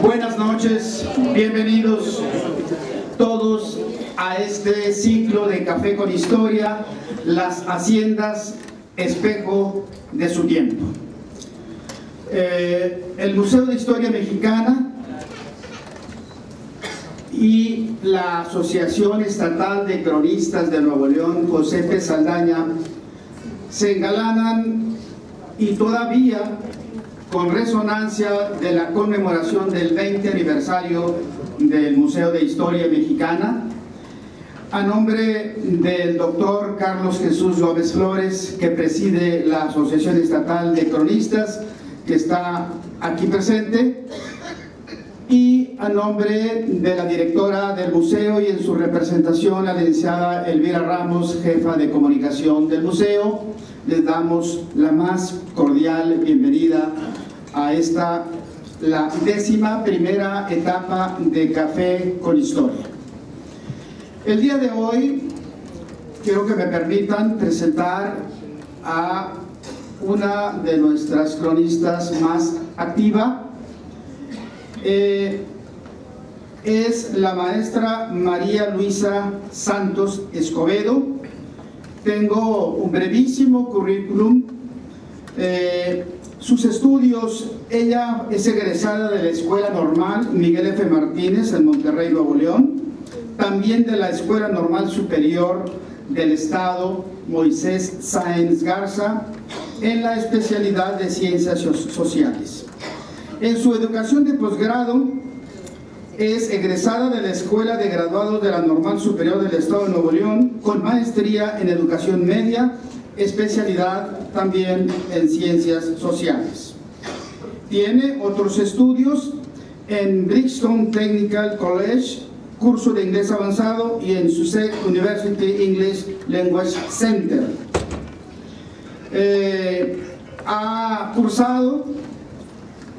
Buenas noches, bienvenidos todos a este ciclo de Café con Historia, las haciendas espejo de su tiempo. El Museo de Historia Mexicana y la Asociación Estatal de Cronistas de Nuevo León, José P. Saldaña, se engalanan y todavía con resonancia de la conmemoración del 20 aniversario del Museo de Historia Mexicana, a nombre del doctor Carlos Jesús Gómez Flores, que preside la Asociación Estatal de Cronistas, que está aquí presente, y a nombre de la directora del museo y en su representación, la licenciada Elvira Ramos, jefa de comunicación del museo, les damos la más cordial bienvenida a esta, la 11ª etapa de Café con Historia. El día de hoy quiero que me permitan presentar a una de nuestras cronistas más activa. Es la maestra María Luisa Santos Escobedo. Tengo un brevísimo currículum. Sus estudios: ella es egresada de la Escuela Normal Miguel F. Martínez en Monterrey, Nuevo León, también de la Escuela Normal Superior del Estado Moisés Sáenz Garza en la especialidad de Ciencias Sociales. En su educación de posgrado es egresada de la Escuela de Graduados de la Normal Superior del Estado de Nuevo León, con maestría en Educación Media, especialidad también en Ciencias Sociales. Tiene otros estudios en Brixton Technical College, curso de inglés avanzado, y en Sussex University English Language Center. Ha cursado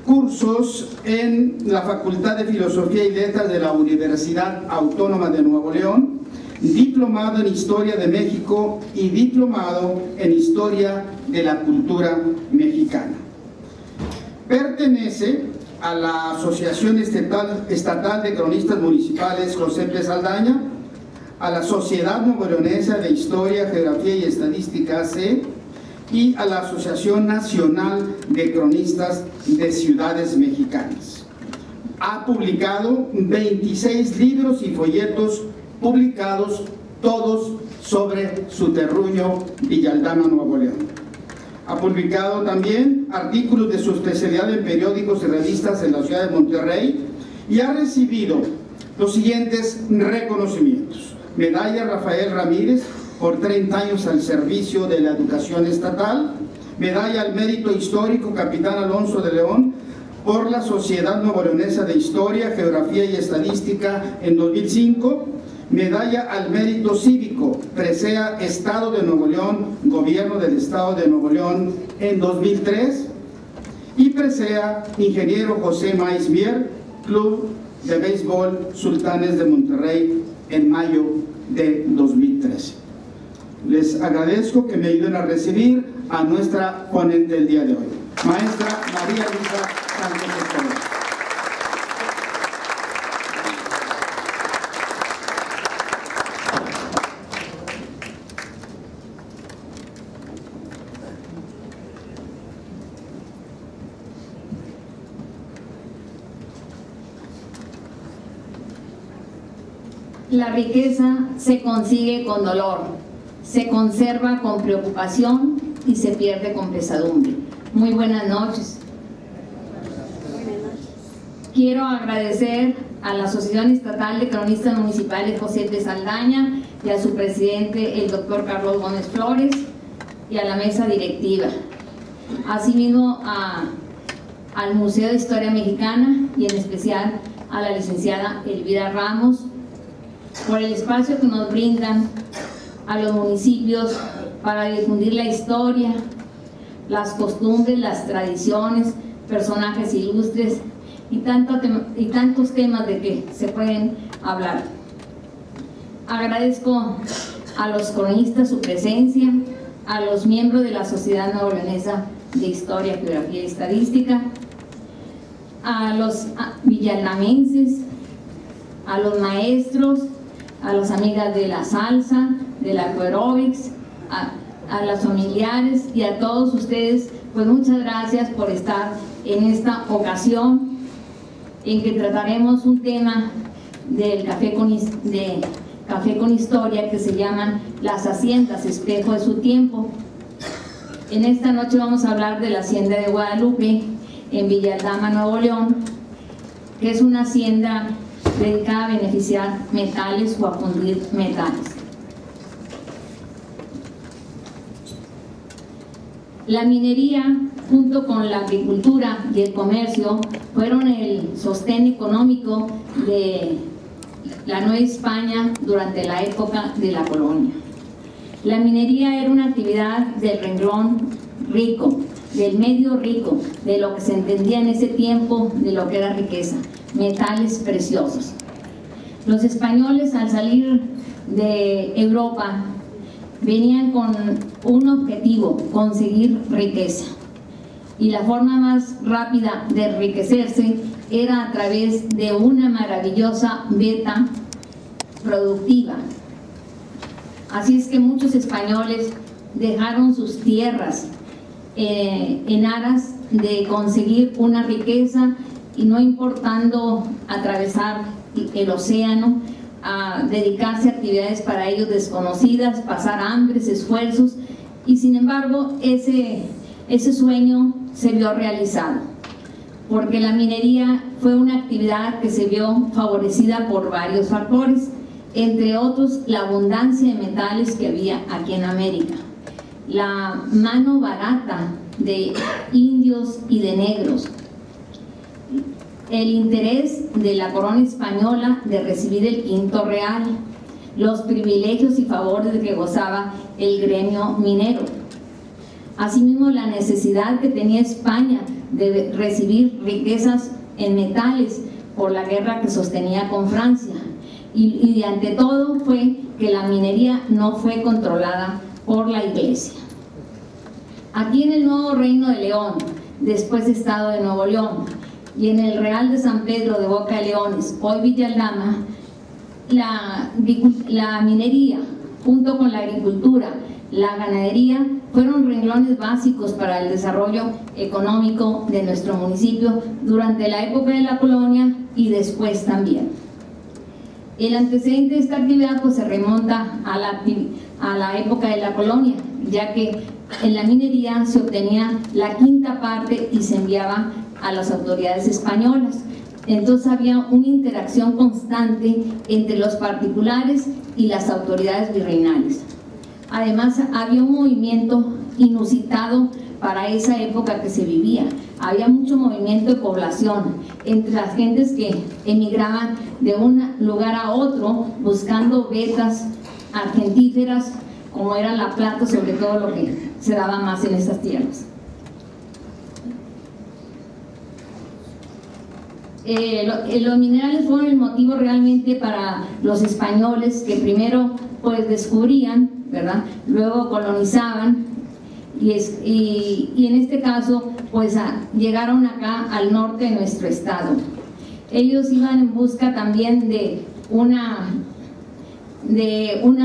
cursos en la Facultad de Filosofía y Letras de la Universidad Autónoma de Nuevo León, diplomado en Historia de México y diplomado en Historia de la Cultura Mexicana. Pertenece a la Asociación Estatal de Cronistas Municipales José P. Saldaña, a la Sociedad Nuevoleonesa de Historia, Geografía y Estadística AC, y a la Asociación Nacional de Cronistas de Ciudades Mexicanas. Ha publicado 26 libros y folletos publicados, todos sobre su terruño Villaldama, Nuevo León. Ha publicado también artículos de su especialidad en periódicos y revistas en la ciudad de Monterrey, y ha recibido los siguientes reconocimientos: Medalla Rafael Ramírez por 30 años al servicio de la educación estatal; Medalla al Mérito Histórico Capitán Alonso de León por la Sociedad Nuevoleonesa de Historia, Geografía y Estadística en 2005; Medalla al Mérito Cívico Presea Estado de Nuevo León, Gobierno del Estado de Nuevo León en 2003; y Presea Ingeniero José Maíz Mier, Club de Béisbol Sultanes de Monterrey en mayo de 2013. Les agradezco que me ayuden a recibir a nuestra ponente del día de hoy, maestra María Luisa Santos Escobedo. La riqueza se consigue con dolor, se conserva con preocupación y se pierde con pesadumbre. Muy buenas noches. Quiero agradecer a la Asociación Estatal de Cronistas Municipales José P. Saldaña y a su presidente, el doctor Carlos Gómez Flores, y a la mesa directiva. Asimismo al Museo de Historia Mexicana y en especial a la licenciada Elvira Ramos por el espacio que nos brindan a los municipios para difundir la historia, las costumbres, las tradiciones, personajes ilustres y tantos temas de que se pueden hablar. Agradezco a los cronistas su presencia, a los miembros de la Sociedad Nuevoleonesa de Historia, Geografía y Estadística, a los villaldameses, a los maestros, a las amigas de la salsa, de la aeróbics, a las familiares y a todos ustedes, pues muchas gracias por estar en esta ocasión en que trataremos un tema del Café con Historia que se llaman las haciendas, espejo de su tiempo. En esta noche vamos a hablar de la hacienda de Guadalupe en Villa Aldama, Nuevo León, que es una hacienda dedicada a beneficiar metales o a fundir metales. La minería, junto con la agricultura y el comercio, fueron el sostén económico de la Nueva España durante la época de la colonia. La minería era una actividad del renglón rico, del medio rico, de lo que se entendía en ese tiempo de lo que era riqueza, metales preciosos. Los españoles, al salir de Europa, venían con un objetivo: conseguir riqueza. Y la forma más rápida de enriquecerse era a través de una maravillosa veta productiva. Así es que muchos españoles dejaron sus tierras en aras de conseguir una riqueza, y no importando atravesar el océano, a dedicarse a actividades para ellos desconocidas, pasar hambres, esfuerzos, y sin embargo ese sueño se vio realizado, porque la minería fue una actividad que se vio favorecida por varios factores, entre otros la abundancia de metales que había aquí en América, la mano barata de indios y de negros, el interés de la corona española de recibir el quinto real, los privilegios y favores de que gozaba el gremio minero. Asimismo, la necesidad que tenía España de recibir riquezas en metales por la guerra que sostenía con Francia. Y de ante todo fue que la minería no fue controlada por la Iglesia. Aquí en el nuevo Reino de León, después Estado de Nuevo León, y en el Real de San Pedro de Boca de Leones, hoy Villa Aldama, la minería, junto con la agricultura, la ganadería, fueron renglones básicos para el desarrollo económico de nuestro municipio durante la época de la colonia y después también. El antecedente de esta actividad pues se remonta a la época de la colonia, ya que en la minería se obtenía la quinta parte y se enviaba a las autoridades españolas. Entonces había una interacción constante entre los particulares y las autoridades virreinales. Además había un movimiento inusitado para esa época que se vivía. Había mucho movimiento de población entre las gentes que emigraban de un lugar a otro buscando vetas argentíferas, como era la plata, sobre todo lo que se daba más en esas tierras. Los minerales fueron el motivo realmente para los españoles, que primero pues descubrían, ¿verdad?, luego colonizaban, y en este caso pues llegaron acá al norte de nuestro estado. Ellos iban en busca también de una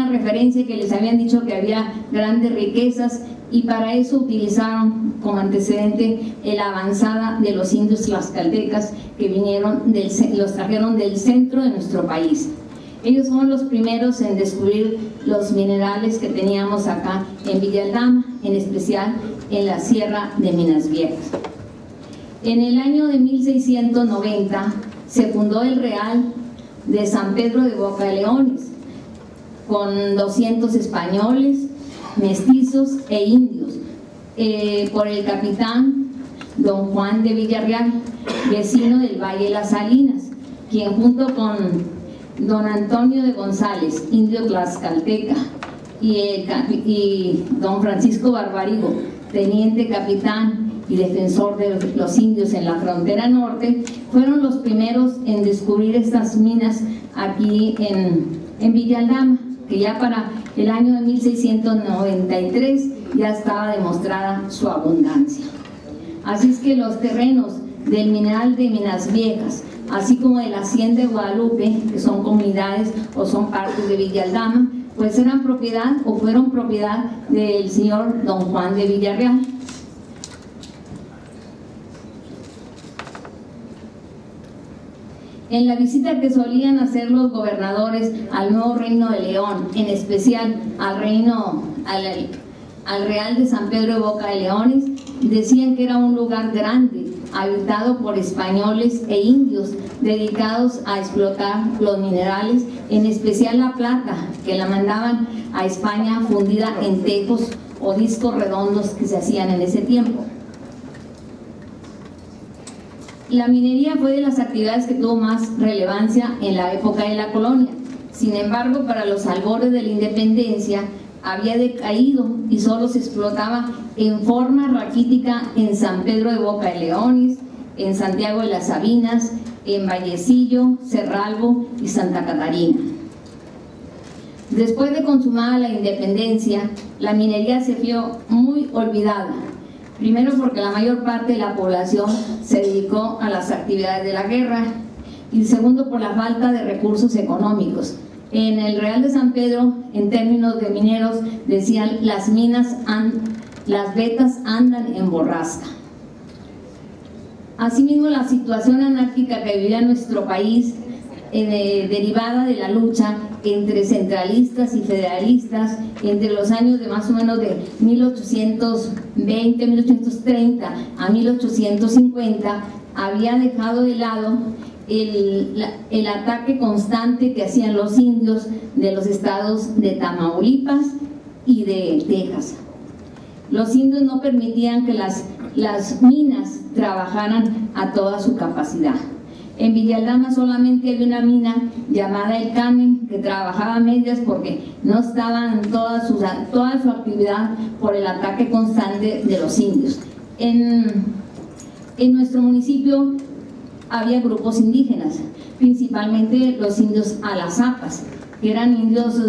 referencia que les habían dicho que había grandes riquezas, y para eso utilizaron como antecedente la avanzada de los indios tlaxcaltecas que los trajeron del centro de nuestro país. Ellos fueron los primeros en descubrir los minerales que teníamos acá en Villa Aldama, en especial en la Sierra de Minas Viejas. En el año de 1690 se fundó el Real de San Pedro de Boca de Leones, con 200 españoles, mestizos e indios, por el capitán don Juan de Villarreal, vecino del Valle de las Salinas, quien junto con don Antonio de González, indio tlaxcalteca, y don Francisco Barbarigo, teniente capitán y defensor de los indios en la frontera norte, fueron los primeros en descubrir estas minas aquí en Villa Aldama, que ya para el año de 1693 ya estaba demostrada su abundancia. Así es que los terrenos del mineral de Minas Viejas, así como de la Hacienda de Guadalupe, que son comunidades o son partes de Villa Aldama, pues eran propiedad o fueron propiedad del señor don Juan de Villarreal. En la visita que solían hacer los gobernadores al nuevo Reino de León, en especial al Real de San Pedro de Boca de Leones, decían que era un lugar grande, habitado por españoles e indios dedicados a explotar los minerales, en especial la plata, que la mandaban a España fundida en tejos o discos redondos que se hacían en ese tiempo. La minería fue de las actividades que tuvo más relevancia en la época de la colonia. Sin embargo, para los albores de la independencia había decaído y solo se explotaba en forma raquítica en San Pedro de Boca de Leones, en Santiago de las Sabinas, en Vallecillo, Cerralbo y Santa Catarina. Después de consumada la independencia, la minería se vio muy olvidada. Primero porque la mayor parte de la población se dedicó a las actividades de la guerra, y segundo por la falta de recursos económicos. En el Real de San Pedro, en términos de mineros, decían las vetas andan en borrasca. Asimismo, la situación anárquica que vivía nuestro país, derivada de la lucha entre centralistas y federalistas entre los años de más o menos de 1820, 1830 a 1850, había dejado de lado el ataque constante que hacían los indios de los estados de Tamaulipas y de Texas. Los indios no permitían que las minas trabajaran a toda su capacidad. En Villa Aldama solamente había una mina llamada El Carmen que trabajaba a medias porque no estaban toda su actividad por el ataque constante de los indios. En nuestro municipio había grupos indígenas, principalmente los indios Alazapas, que eran indios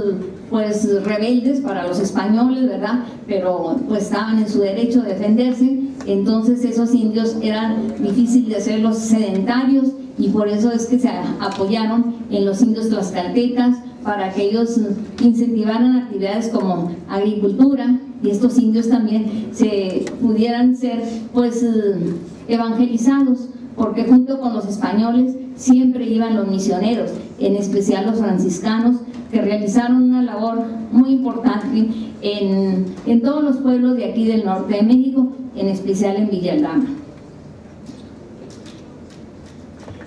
pues rebeldes para los españoles, ¿verdad? Pero pues estaban en su derecho a defenderse. Entonces esos indios eran difíciles de hacerlos sedentarios, y por eso es que se apoyaron en los indios tlaxcaltecas para que ellos incentivaran actividades como agricultura, y estos indios también pudieran ser pues evangelizados, porque junto con los españoles siempre iban los misioneros, en especial los franciscanos, que realizaron una labor muy importante en todos los pueblos de aquí del norte de México, en especial en Villa Aldama.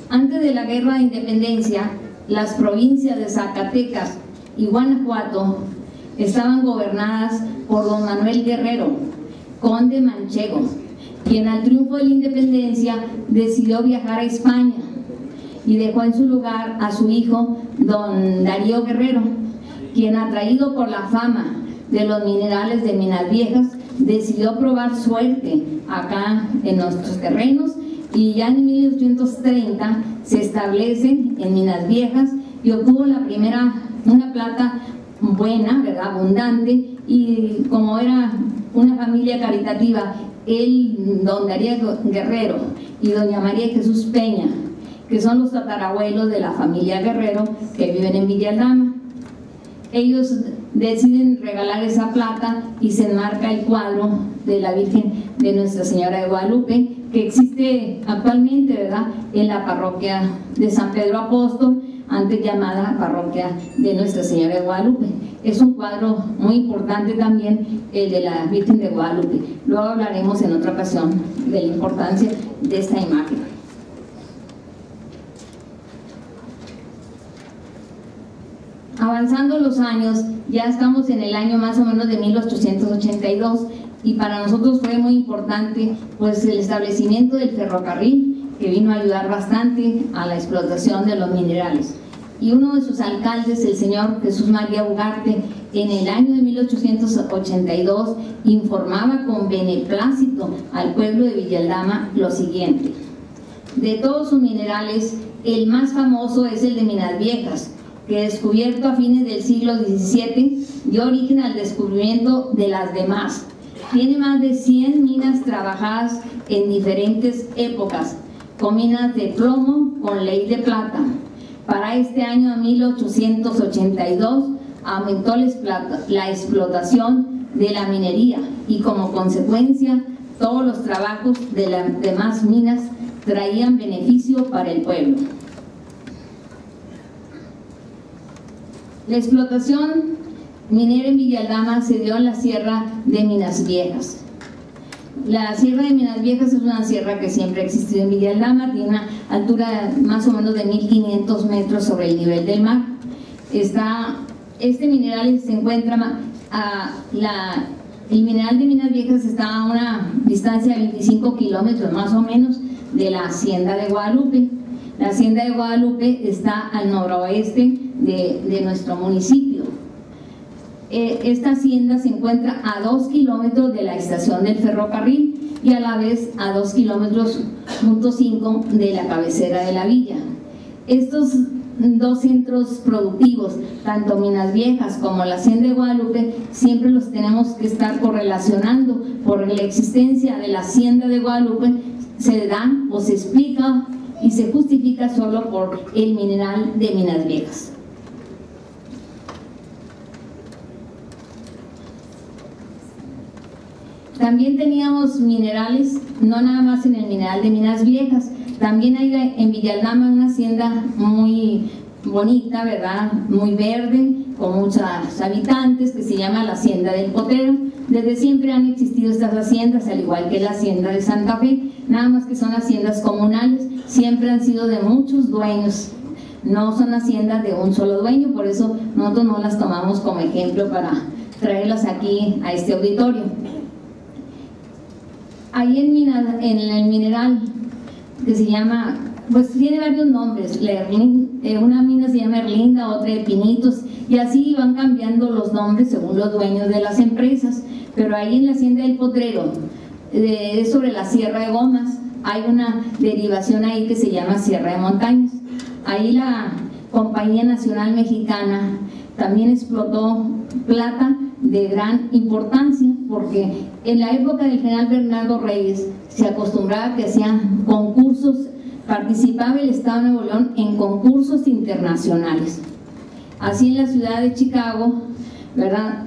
Antes de la Guerra de Independencia, las provincias de Zacatecas y Guanajuato estaban gobernadas por don Manuel Guerrero, conde manchego, quien al triunfo de la independencia decidió viajar a España y dejó en su lugar a su hijo don Darío Guerrero, quien, atraído por la fama de los minerales de Minas Viejas, decidió probar suerte acá en nuestros terrenos, y ya en 1830 se establece en Minas Viejas y obtuvo una plata buena, ¿verdad?, abundante, y como era una familia caritativa, don Darío Guerrero y doña María Jesús Peña, que son los tatarabuelos de la familia Guerrero que viven en Villa Aldama, ellos deciden regalar esa plata y se enmarca el cuadro de la Virgen de Nuestra Señora de Guadalupe, que existe actualmente, ¿verdad?, en la parroquia de San Pedro Apóstol, antes llamada parroquia de Nuestra Señora de Guadalupe. Es un cuadro muy importante también, el de la Virgen de Guadalupe. Luego hablaremos en otra ocasión de la importancia de esta imagen. Avanzando los años, ya estamos en el año más o menos de 1882, y para nosotros fue muy importante pues el establecimiento del ferrocarril, que vino a ayudar bastante a la explotación de los minerales. Y uno de sus alcaldes, el señor Jesús María Ugarte, en el año de 1882 informaba con beneplácito al pueblo de Villa Aldama lo siguiente: de todos sus minerales, el más famoso es el de Minas Viejas, que descubierto a fines del siglo XVII dio origen al descubrimiento de las demás, Tiene más de 100 minas trabajadas en diferentes épocas, con minas de plomo con ley de plata. Para este año 1882 aumentó la explotación de la minería y como consecuencia todos los trabajos de las demás minas traían beneficio para el pueblo. La explotación minera en Villa Aldama se dio en la Sierra de Minas Viejas. La Sierra de Minas Viejas es una sierra que siempre ha existido en Villa Aldama, tiene una altura más o menos de 1500 metros sobre el nivel del mar. Este mineral se encuentra, el mineral de Minas Viejas está a una distancia de 25 kilómetros más o menos de la Hacienda de Guadalupe. La Hacienda de Guadalupe está al noroeste de nuestro municipio. Esta hacienda se encuentra a 2 kilómetros de la estación del ferrocarril y a la vez a 2,5 kilómetros de la cabecera de la villa. Estos dos centros productivos, tanto Minas Viejas como la Hacienda de Guadalupe, siempre los tenemos que estar correlacionando, porque la existencia de la Hacienda de Guadalupe se da o se explica y se justifica solo por el mineral de Minas Viejas. También teníamos minerales, no nada más en el mineral de Minas Viejas, también hay en Villa Aldama una hacienda muy bonita, ¿verdad? Muy verde, con muchos habitantes, que se llama la Hacienda del Potrero. Desde siempre han existido estas haciendas, al igual que la Hacienda de Santa Fe, nada más que son haciendas comunales, siempre han sido de muchos dueños, no son haciendas de un solo dueño, por eso nosotros no las tomamos como ejemplo para traerlas aquí a este auditorio. Ahí en el mineral que se llama, pues tiene varios nombres, una mina se llama Erlinda, otra de Pinitos, y así van cambiando los nombres según los dueños de las empresas. Pero ahí en la Hacienda del Potrero, sobre la Sierra de Gomas, hay una derivación ahí que se llama Sierra de Montañas. Ahí la Compañía Nacional Mexicana también explotó plata de gran importancia, porque en la época del general Bernardo Reyes se acostumbraba que hacían concursos, participaba el Estado de Nuevo León en concursos internacionales. Así en la ciudad de Chicago, ¿verdad?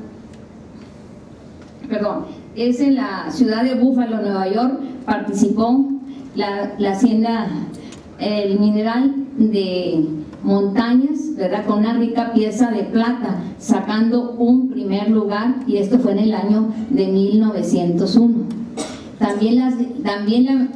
Es en la ciudad de Búfalo, Nueva York, participó la hacienda, el mineral de Montañas, ¿verdad? Con una rica pieza de plata, sacando un primer lugar, y esto fue en el año de 1901. También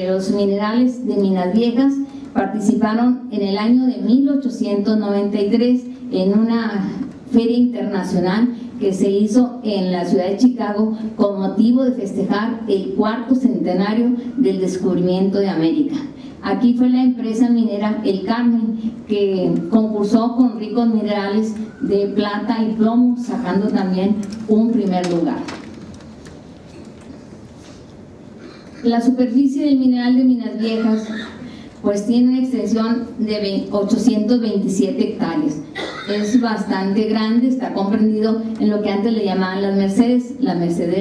los minerales de Minas Viejas participaron en el año de 1893 en una feria internacional que se hizo en la ciudad de Chicago con motivo de festejar el 4º centenario del descubrimiento de América. Aquí fue la empresa minera El Carmen que concursó con ricos minerales de plata y plomo, sacando también un primer lugar. La superficie del mineral de Minas Viejas pues tiene una extensión de 827 hectáreas. Es bastante grande, está comprendido en lo que antes le llamaban las Mercedes, la Merced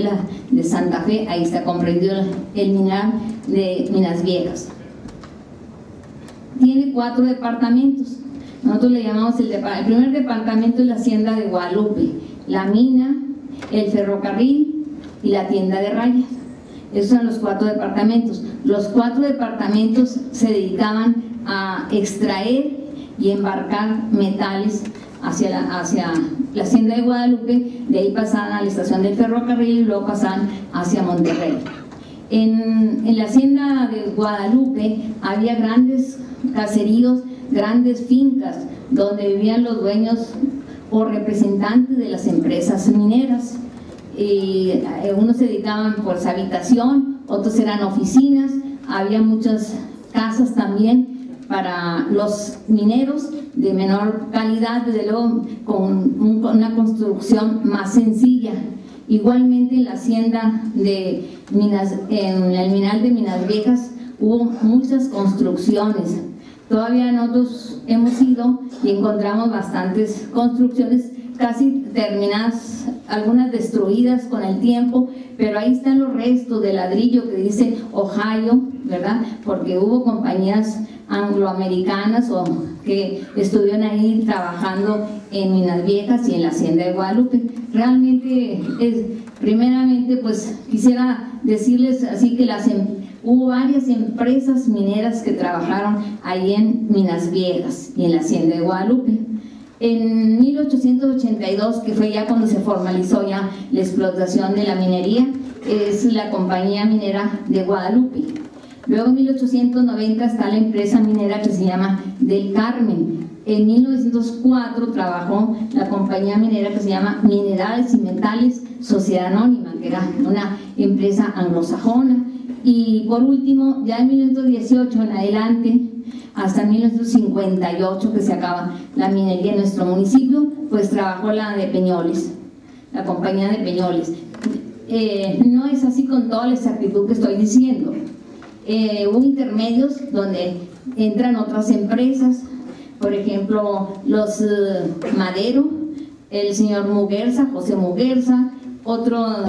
de Santa Fe, ahí está comprendido el mineral de Minas Viejas. Tiene 4 departamentos, nosotros le llamamos el primer departamento es la Hacienda de Guadalupe, la mina, el ferrocarril y la tienda de rayas. Esos son los 4 departamentos. Los 4 departamentos se dedicaban a extraer y embarcar metales hacia la Hacienda de Guadalupe, de ahí pasaban a la estación del ferrocarril y luego pasaban hacia Monterrey. En la Hacienda de Guadalupe había grandes caseríos, grandes fincas donde vivían los dueños o representantes de las empresas mineras. Y unos se dedicaban pues a habitación, otros eran oficinas, había muchas casas también para los mineros de menor calidad, desde luego con una construcción más sencilla. Igualmente en la hacienda de Minas, en el mineral de Minas Viejas hubo muchas construcciones. Todavía nosotros hemos ido y encontramos bastantes construcciones casi terminadas, algunas destruidas con el tiempo, pero ahí están los restos de ladrillo que dice Ohio, ¿verdad? Porque hubo compañías angloamericanas o que estuvieron ahí trabajando en Minas Viejas y en la Hacienda de Guadalupe. Realmente, primeramente, pues quisiera decirles así que hubo varias empresas mineras que trabajaron ahí en Minas Viejas y en la Hacienda de Guadalupe. En 1882, que fue ya cuando se formalizó ya la explotación de la minería, es la compañía minera de Guadalupe. Luego en 1890 está la empresa minera que se llama Del Carmen. En 1904 trabajó la compañía minera que se llama Minerales y Metales Sociedad Anónima, que era una empresa anglosajona. Y por último, ya en 1918 en adelante, hasta 1958 que se acaba la minería en nuestro municipio, pues trabajó la de Peñoles, la compañía de Peñoles. No es así con toda la exactitud que estoy diciendo. Hubo intermedios donde entran otras empresas, por ejemplo los Madero, el señor Muguerza, José Muguerza, otra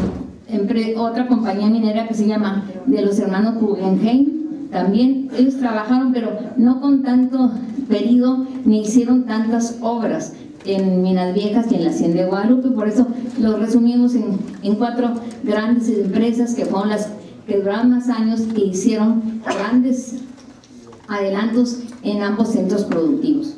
compañía minera que se llama de los hermanos Guggenheim. También ellos trabajaron, pero no con tanto periodo ni hicieron tantas obras en Minas Viejas y en la Hacienda de Guadalupe. Por eso lo resumimos en 4 grandes empresas que fueron las que duraron más años e hicieron grandes adelantos en ambos centros productivos.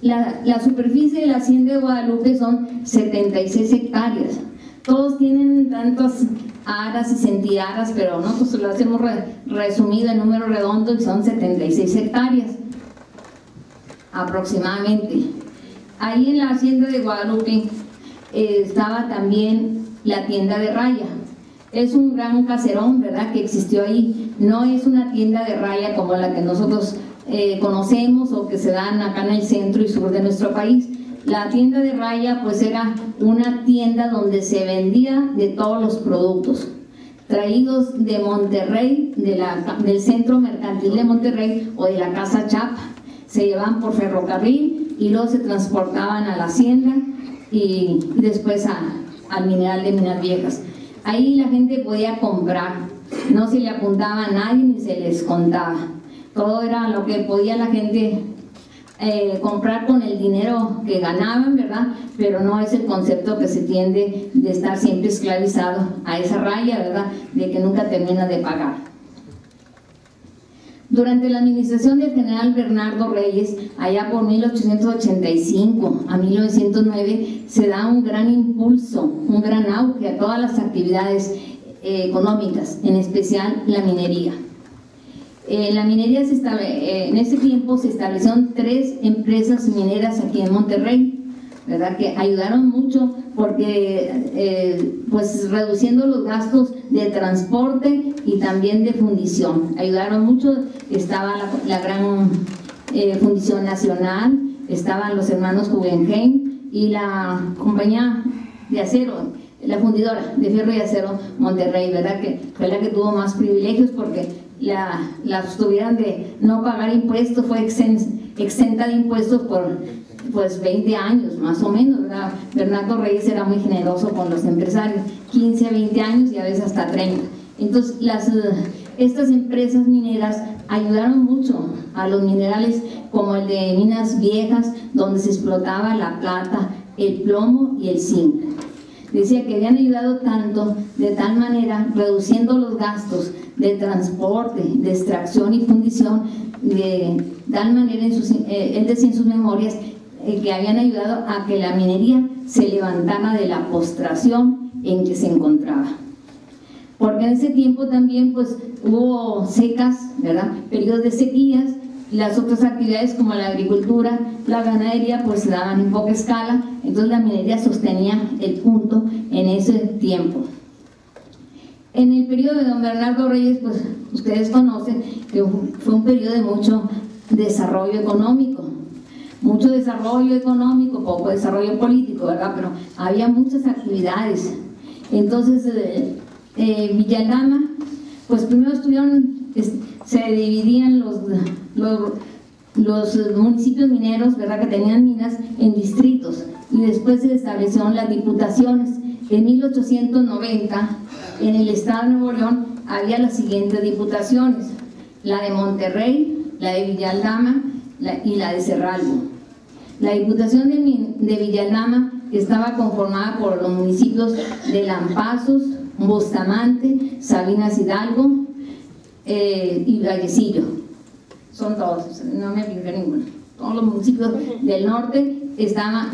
La superficie de la Hacienda de Guadalupe son 76 hectáreas. Todos tienen tantas aras y centiaras, pero nosotros lo hacemos resumido en número redondo y son 76 hectáreas aproximadamente. Ahí en la Hacienda de Guadalupe estaba también la tienda de raya. Es un gran caserón, ¿verdad?, que existió ahí. No es una tienda de raya como la que nosotros conocemos o que se dan acá en el centro y sur de nuestro país. La tienda de raya pues era una tienda donde se vendía de todos los productos traídos de Monterrey, del centro mercantil de Monterrey o de la Casa Chapa. Se llevaban por ferrocarril y luego se transportaban a la hacienda y después al mineral de Minas Viejas. Ahí la gente podía comprar, no se le apuntaba a nadie ni se les contaba. Todo era lo que podía la gente comprar con el dinero que ganaban, ¿verdad? Pero no es el concepto que se tiende de estar siempre esclavizado a esa raya, ¿verdad?, de que nunca termina de pagar. Durante la administración del general Bernardo Reyes, allá por 1885 a 1909, se da un gran impulso, un gran auge a todas las actividades económicas, en especial la minería. La minería en ese tiempo se establecieron 3 empresas mineras aquí en Monterrey, ¿verdad?, que ayudaron mucho porque pues reduciendo los gastos de transporte y también de fundición, ayudaron mucho. Estaba la gran fundición nacional, estaban los hermanos Guggenheim y la compañía de acero, la fundidora de fierro y acero Monterrey, ¿verdad?, que fue la que tuvo más privilegios porque las tuvieron de no pagar impuestos, fue exenta de impuestos por pues 20 años más o menos, ¿verdad? Bernardo Reyes era muy generoso con los empresarios, 15 a 20 años y a veces hasta 30. Entonces estas empresas mineras ayudaron mucho a los minerales como el de Minas Viejas, donde se explotaba la plata, el plomo y el zinc. Decía que habían ayudado tanto, de tal manera, reduciendo los gastos de transporte, de extracción y fundición, de tal manera, él decía en sus memorias, que habían ayudado a que la minería se levantara de la postración en que se encontraba. Porque en ese tiempo también pues hubo secas, ¿verdad?, periodos de sequías. Las otras actividades como la agricultura, la ganadería pues se daban en poca escala, entonces la minería sostenía el punto en ese tiempo. En el periodo de don Bernardo Reyes, pues ustedes conocen que fue un periodo de mucho desarrollo económico, poco desarrollo político, ¿verdad?, pero había muchas actividades. Entonces Villaldama, pues primero se dividían los municipios mineros, ¿verdad?, que tenían minas en distritos, y después se establecieron las diputaciones. En 1890, en el estado de Nuevo León, había las siguientes diputaciones: la de Monterrey, la de Villaldama y la de Cerralbo. La diputación de Villaldama estaba conformada por los municipios de Lampazos, Bustamante, Sabinas Hidalgo y Vallecillo. Son todos, no me brinqué ninguno. Todos los municipios del norte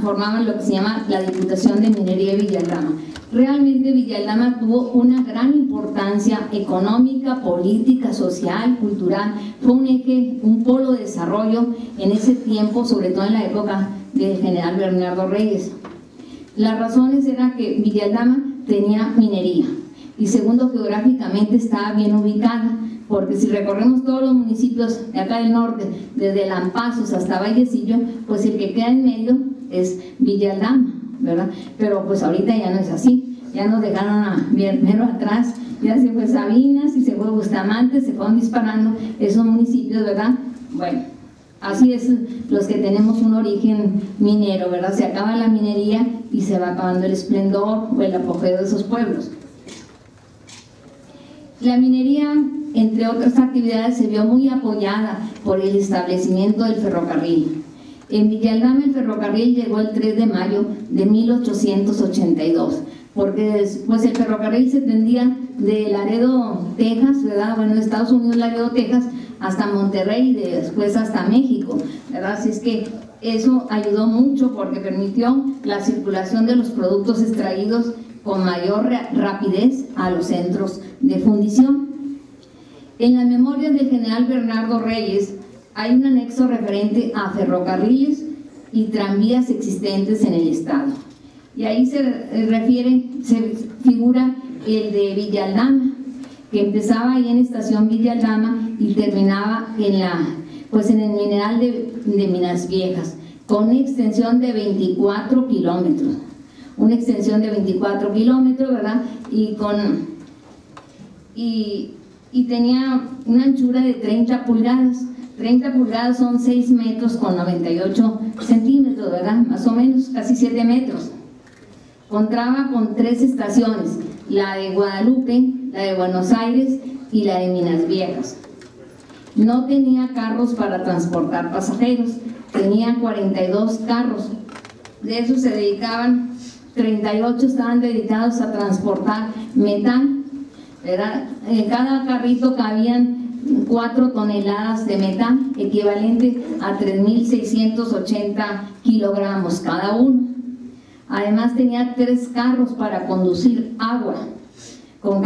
formaban lo que se llama la Diputación de Minería de Villaldama. Realmente Villaldama tuvo una gran importancia económica, política, social, cultural. Fue un eje, un polo de desarrollo en ese tiempo, sobre todo en la época del general Bernardo Reyes. Las razones eran que Villaldama tenía minería, y segundo, geográficamente estaba bien ubicada, porque si recorremos todos los municipios de acá del norte, desde Lampazos hasta Vallecillo, pues el que queda en medio es Villaldama, ¿verdad? Pero pues ahorita ya no es así, ya nos dejaron a mero atrás, ya se fue Sabinas y se fue Bustamante, se fueron disparando esos municipios, ¿verdad? Bueno, así es los que tenemos un origen minero, ¿verdad? Se acaba la minería y se va acabando el esplendor o el apogeo de esos pueblos. La minería, entre otras actividades, se vio muy apoyada por el establecimiento del ferrocarril. En Villaldama el ferrocarril llegó el 3 de mayo de 1882, porque pues el ferrocarril se tendía de Laredo, Texas, ¿verdad? Bueno, de Estados Unidos, Laredo, Texas, hasta Monterrey y después hasta México, ¿verdad? Así es que eso ayudó mucho porque permitió la circulación de los productos extraídos con mayor rapidez a los centros de fundición. En las memorias del general Bernardo Reyes hay un anexo referente a ferrocarriles y tranvías existentes en el estado. Y ahí se figura el de Villaldama, que empezaba ahí en Estación Villaldama y terminaba en el mineral de Minas Viejas, con una extensión de 24 kilómetros. Una extensión de 24 kilómetros, ¿verdad? Y tenía una anchura de 30 pulgadas. 30 pulgadas son 6 metros con 98 centímetros, ¿verdad? Más o menos, casi 7 metros. Contaba con 3 estaciones: la de Guadalupe, la de Buenos Aires y la de Minas Viejas. No tenía carros para transportar pasajeros, tenía 42 carros. De esos se dedicaban 38 estaban dedicados a transportar metal, ¿verdad? En cada carrito cabían 4 toneladas de metal, equivalente a 3.680 kilogramos cada uno. Además tenía 3 carros para conducir agua, con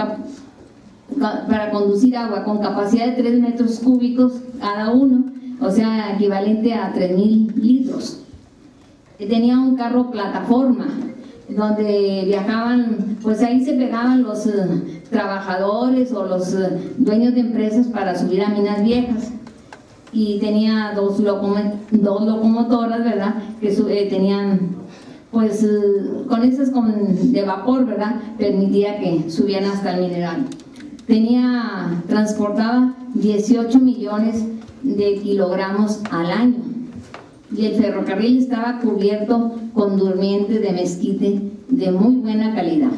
capacidad de 3 metros cúbicos cada uno, o sea, equivalente a 3.000 litros. Tenía un carro plataforma, donde viajaban, pues ahí se pegaban los trabajadores o los dueños de empresas para subir a Minas Viejas, y tenía dos locomotoras, ¿verdad?, que tenían, pues con esas de vapor, ¿verdad?, permitía que subieran hasta el mineral. Transportaba 18 millones de kilogramos al año, y el ferrocarril estaba cubierto con durmientes de mezquite de muy buena calidad.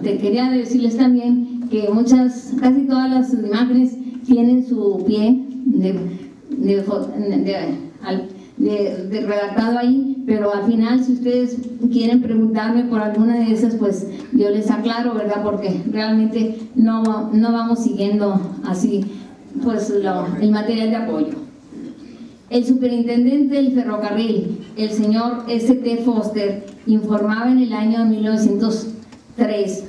Te quería decirles también que casi todas las imágenes tienen su pie redactado ahí, pero al final, si ustedes quieren preguntarme por alguna de esas, pues yo les aclaro, ¿verdad?, porque realmente no vamos siguiendo así pues el material de apoyo. El superintendente del ferrocarril, el señor S.T. Foster, informaba en el año 1903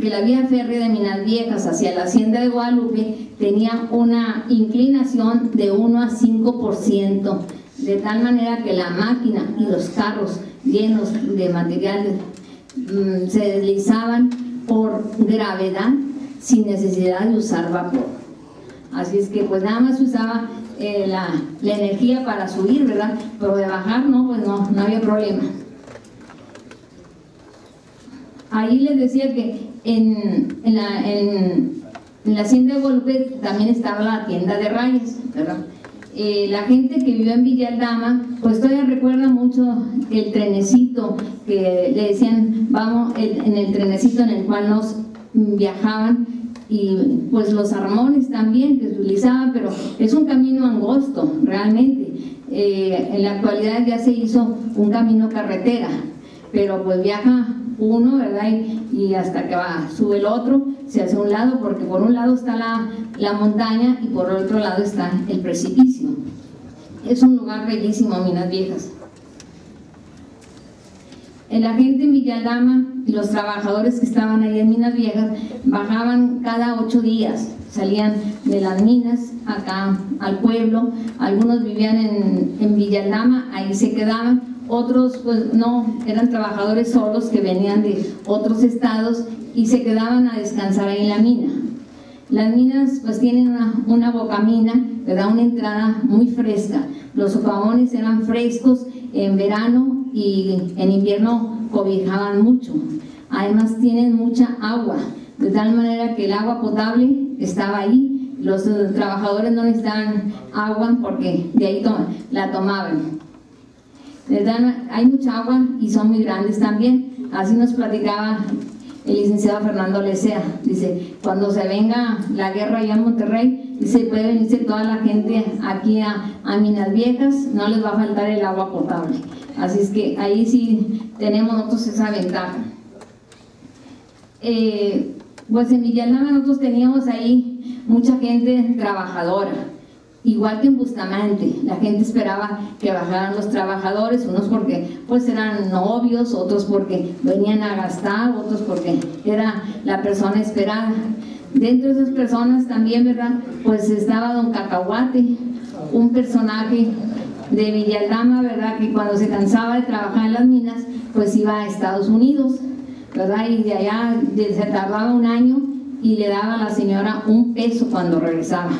que la vía férrea de Minas Viejas hacia la hacienda de Guadalupe tenía una inclinación de 1 a 5%, de tal manera que la máquina y los carros llenos de material se deslizaban por gravedad sin necesidad de usar vapor. Así es que pues nada más usaba la energía para subir, ¿verdad? Pero de bajar no, pues no había problema. Ahí les decía que en En la hacienda de Guadalupe también estaba la tienda de rayas, ¿verdad? La gente que vivió en Villa Aldama, pues todavía recuerda mucho el trenecito que le decían, vamos, en el trenecito en el cual nos viajaban, y pues los armones también que se utilizaban, pero es un camino angosto realmente. En la actualidad ya se hizo un camino carretera, pero pues viaja uno, ¿verdad? Y hasta que sube el otro, se hace un lado, porque por un lado está la montaña y por otro lado está el precipicio. Es un lugar bellísimo, Minas Viejas. La gente en Villa Aldama y los trabajadores que estaban ahí en Minas Viejas bajaban cada 8 días, salían de las minas acá al pueblo. Algunos vivían en Villa Aldama, ahí se quedaban, otros pues no, eran trabajadores solos que venían de otros estados y se quedaban a descansar ahí en la mina. Las minas pues tienen una bocamina, ¿verdad? Una entrada muy fresca. Los socavones eran frescos en verano y en invierno cobijaban mucho. Además tienen mucha agua, de tal manera que el agua potable estaba ahí. Los trabajadores no necesitaban agua porque de ahí la tomaban. Hay mucha agua y son muy grandes también. Así nos platicaba el licenciado Fernando Lecea. Dice, cuando se venga la guerra allá en Monterrey, dice, puede venirse toda la gente aquí a Minas Viejas, no les va a faltar el agua potable. Así es que ahí sí tenemos nosotros esa ventaja. Pues en Villa Aldama nosotros teníamos ahí mucha gente trabajadora, igual que en Bustamante. La gente esperaba que bajaran los trabajadores, unos porque pues eran novios, otros porque venían a gastar, otros porque era la persona esperada. Dentro de esas personas también, ¿verdad? Pues estaba don Cacahuate, un personaje de Villa Aldama, ¿verdad? Que cuando se cansaba de trabajar en las minas, pues iba a Estados Unidos, ¿verdad? Y de allá se tardaba un año y le daba a la señora $1 peso cuando regresaba.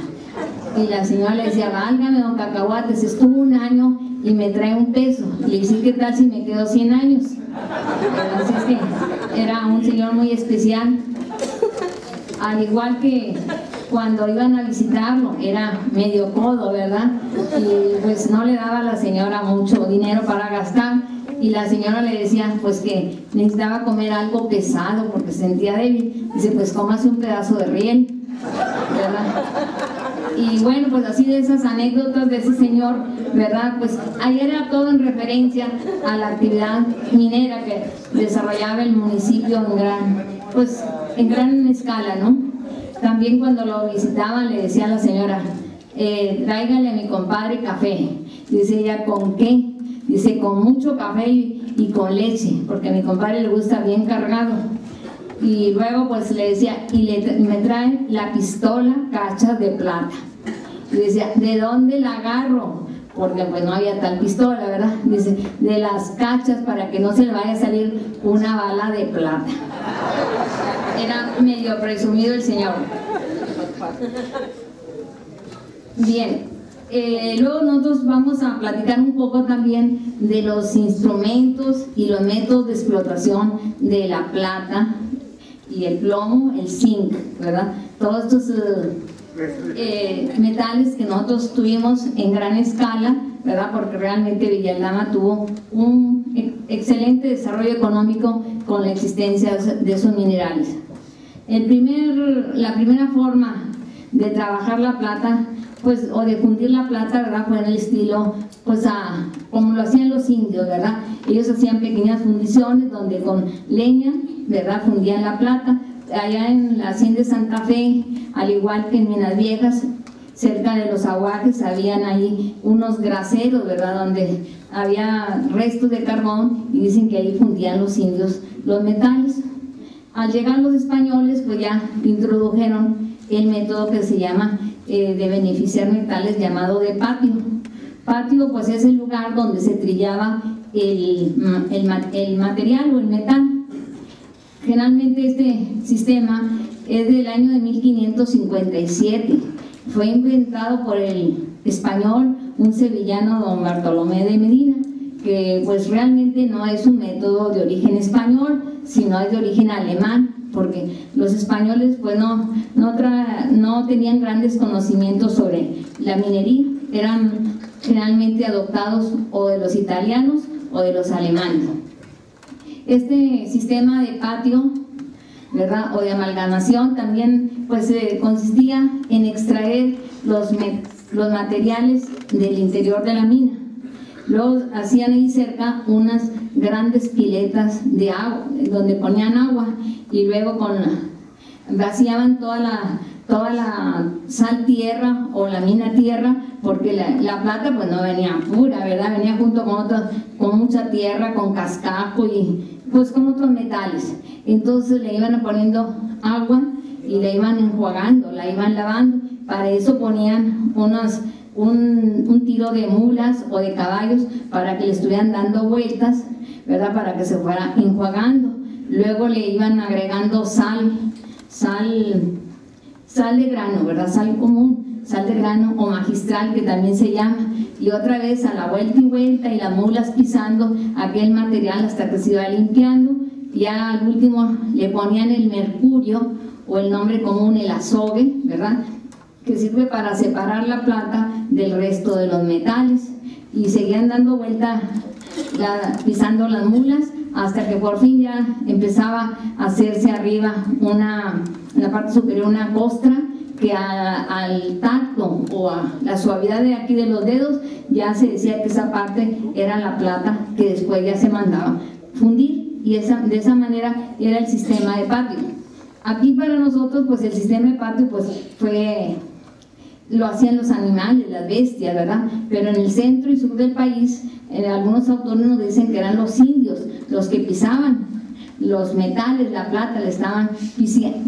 Y la señora le decía, válgame don Cacahuate, se estuvo un año y me trae $1 peso. Y le dije, ¿qué tal si me quedo 100 años? Así es que era un señor muy especial. Al igual que cuando iban a visitarlo, era medio codo, ¿verdad? Y pues no le daba a la señora mucho dinero para gastar. Y la señora le decía pues que necesitaba comer algo pesado porque se sentía débil. Dice, pues cómase un pedazo de riel, ¿verdad? Y bueno, pues así de esas anécdotas de ese señor, ¿verdad? Pues ahí era todo en referencia a la actividad minera que desarrollaba el municipio en gran escala, ¿no? También cuando lo visitaban le decía a la señora, tráigale a mi compadre café. Dice ella, ¿con qué? Dice, con mucho café y con leche, porque a mi compadre le gusta bien cargado. Y luego pues le decía, me traen la pistola cachas de plata. Y decía, ¿de dónde la agarro? Porque pues no había tal pistola, ¿verdad? Dice, de las cachas para que no se le vaya a salir una bala de plata. Era medio presumido el señor. Bien. Luego nosotros vamos a platicar un poco también de los instrumentos y los métodos de explotación de la plata y el plomo, el zinc, ¿verdad? Todos estos metales que nosotros tuvimos en gran escala, ¿verdad? Porque realmente Villa Aldama tuvo un excelente desarrollo económico con la existencia de esos minerales. La primera forma de trabajar la plata pues, o de fundir la plata, ¿verdad? Fue en el estilo, pues, como lo hacían los indios, ¿verdad? Ellos hacían pequeñas fundiciones donde con leña, ¿verdad? Fundían la plata. Allá en la hacienda de Santa Fe, al igual que en Minas Viejas, cerca de los aguajes, habían ahí unos graseros, ¿verdad? Donde había restos de carbón y dicen que ahí fundían los indios los metales. Al llegar los españoles, pues ya introdujeron el método que se llama de beneficiar metales, llamado de patio. Patio pues es el lugar donde se trillaba el material o el metal. Generalmente este sistema es del año de 1557. Fue inventado por el español, un sevillano, don Bartolomé de Medina, que pues realmente no es un método de origen español, sino es de origen alemán, porque los españoles pues no tenían grandes conocimientos sobre la minería, eran generalmente adoptados o de los italianos o de los alemanes. Este sistema de patio, ¿verdad?, o de amalgamación también pues consistía en extraer los materiales del interior de la mina. Luego hacían ahí cerca unas grandes piletas de agua, donde ponían agua, y luego vaciaban toda la sal tierra o la mina tierra, porque la plata pues no venía pura, ¿verdad? Venía junto con mucha tierra, con cascajo y pues con otros metales. Entonces le iban poniendo agua y la iban enjuagando, la iban lavando. Para eso ponían un tiro de mulas o de caballos para que le estuvieran dando vueltas, ¿verdad?, para que se fuera enjuagando. Luego le iban agregando sal de grano, ¿verdad?, sal común, sal de grano o magistral, que también se llama, y otra vez a la vuelta y vuelta, y las mulas pisando aquel material hasta que se iba limpiando. Ya al último le ponían el mercurio, o el nombre común, el azogue, ¿verdad?, que sirve para separar la plata del resto de los metales, y seguían dando vuelta, pisando las mulas, hasta que por fin ya empezaba a hacerse arriba en la parte superior una costra, que al tacto o a la suavidad de aquí de los dedos ya se decía que esa parte era la plata, que después ya se mandaba fundir, y de esa manera era el sistema de patio. Aquí para nosotros pues el sistema de patio pues lo hacían los animales, las bestias, ¿verdad? Pero en el centro y sur del país, algunos autores nos dicen que eran los indios los que pisaban los metales, la plata, le estaban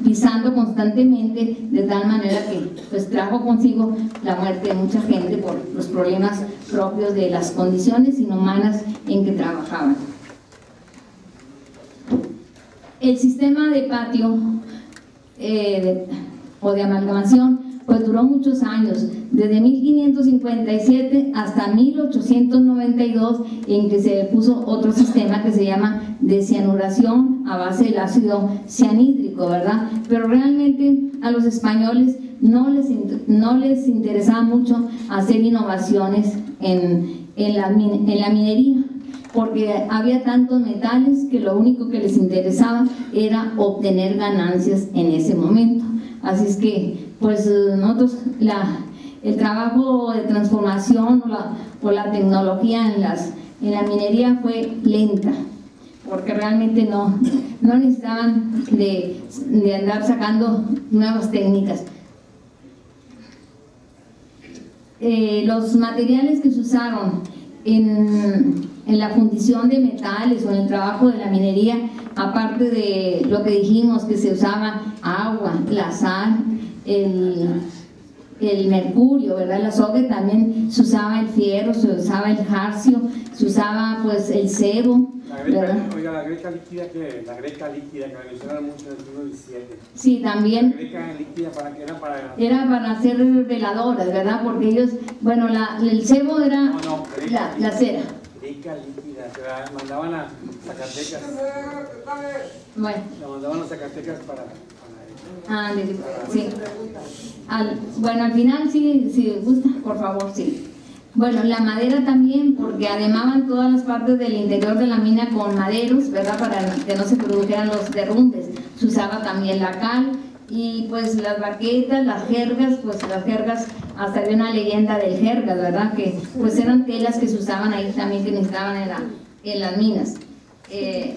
pisando constantemente, de tal manera que pues trajo consigo la muerte de mucha gente por los problemas propios de las condiciones inhumanas en que trabajaban. El sistema de patio o de amalgamación pues duró muchos años, desde 1557 hasta 1892, en que se puso otro sistema que se llama de cianuración a base del ácido cianhídrico, ¿verdad? Pero realmente a los españoles no les interesaba mucho hacer innovaciones en la minería, porque había tantos metales que lo único que les interesaba era obtener ganancias en ese momento. Así es que pues nosotros el trabajo de transformación o la tecnología en la minería fue lenta, porque realmente no necesitaban de andar sacando nuevas técnicas. Los materiales que se usaron en la fundición de metales o en el trabajo de la minería, aparte de lo que dijimos, que se usaba agua, la sal, el mercurio, ¿verdad?, el azogue, también se usaba el fierro, se usaba el jarcio, se usaba pues el sebo. La greca líquida que la mencionaron mucho en el siglo XVII. Sí, también. La greca líquida, era para hacer veladoras, ¿verdad? Porque ellos, bueno, el sebo era la cera. Greca líquida, que la mandaban a Zacatecas. Bueno. La mandaban a Zacatecas para sí. Bueno, al final, si gusta, por favor, sí. Bueno, la madera también, porque ademaban todas las partes del interior de la mina con maderos, ¿verdad?, para que no se produjeran los derrumbes. Se usaba también la cal, y pues las baquetas, las jergas, hasta había una leyenda del jergas, ¿verdad?, que pues eran telas que se usaban ahí también, que necesitaban en las minas.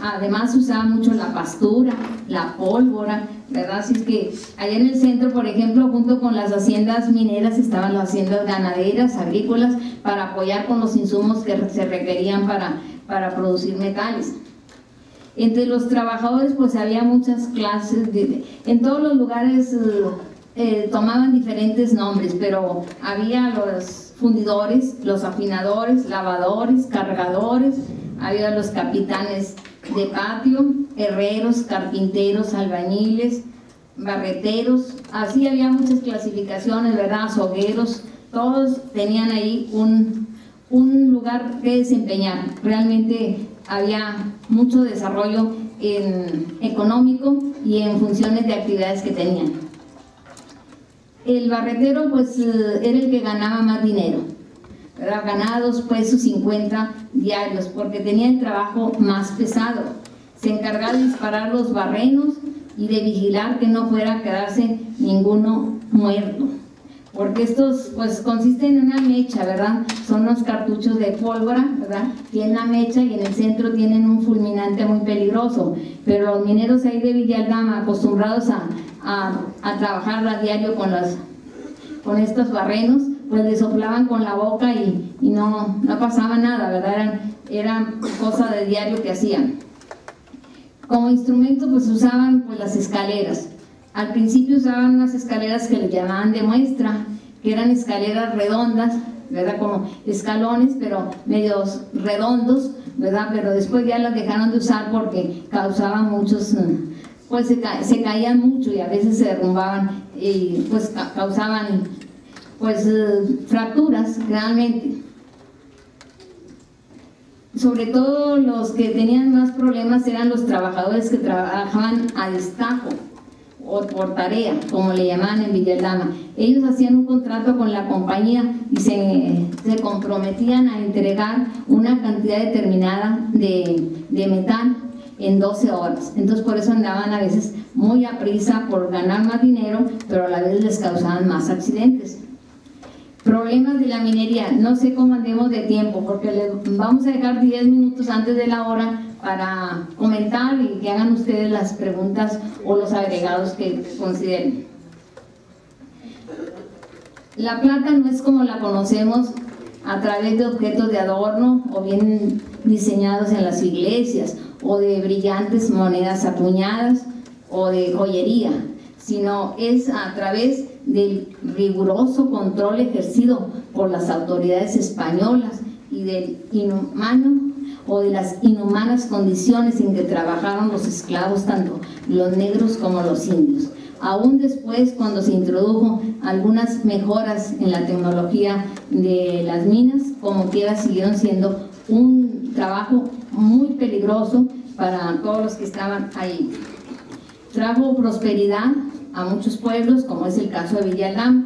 Además se usaba mucho la pastura, la pólvora, ¿verdad? Así es que allá en el centro, por ejemplo, junto con las haciendas mineras estaban las haciendas ganaderas, agrícolas, para apoyar con los insumos que se requerían para producir metales. Entre los trabajadores pues había muchas clases, en todos los lugares tomaban diferentes nombres, pero había los fundidores, los afinadores, lavadores, cargadores, había los capitanes de patio, herreros, carpinteros, albañiles, barreteros, así había muchas clasificaciones, ¿verdad?, azogueros, todos tenían ahí un lugar que desempeñar. Realmente había mucho desarrollo económico y en funciones de actividades que tenían. El barretero pues era el que ganaba más dinero, ¿verdad? Ganaba 2 pesos 50 diarios porque tenía el trabajo más pesado. Se encargaba de disparar los barrenos y de vigilar que no fuera a quedarse ninguno muerto, porque estos pues consisten en una mecha, ¿verdad? Son unos cartuchos de pólvora, ¿verdad? Tienen una mecha y en el centro tienen un fulminante muy peligroso, pero los mineros ahí de Villa Aldama, acostumbrados a trabajar a diario con estos barrenos, pues les soplaban con la boca y no pasaba nada, ¿verdad? Eran cosa de diario que hacían. Como instrumento pues usaban pues las escaleras. Al principio usaban unas escaleras que les llamaban de muestra, que eran escaleras redondas, ¿verdad? Como escalones, pero medios redondos, ¿verdad? Pero después ya las dejaron de usar porque causaban muchos, pues se caían mucho y a veces se derrumbaban y pues causaban pues fracturas realmente. Sobre todo los que tenían más problemas eran los trabajadores que trabajaban a destajo o por tarea, como le llamaban en Villa Aldama. Ellos hacían un contrato con la compañía y se comprometían a entregar una cantidad determinada de metal en 12 horas. Entonces por eso andaban a veces muy a prisa por ganar más dinero, pero a la vez les causaban más accidentes. Problemas de la minería, no sé cómo andemos de tiempo, porque les vamos a dejar 10 minutos antes de la hora para comentar y que hagan ustedes las preguntas o los agregados que consideren. La plata no es como la conocemos a través de objetos de adorno o bien diseñados en las iglesias o de brillantes monedas acuñadas o de joyería, sino es a través del riguroso control ejercido por las autoridades españolas y del inhumano o de las inhumanas condiciones en que trabajaron los esclavos, tanto los negros como los indios. Aún después, cuando se introdujo algunas mejoras en la tecnología de las minas, como quiera siguieron siendo un trabajo muy peligroso para todos los que estaban ahí. Trajo prosperidad a muchos pueblos, como es el caso de Villa Aldama.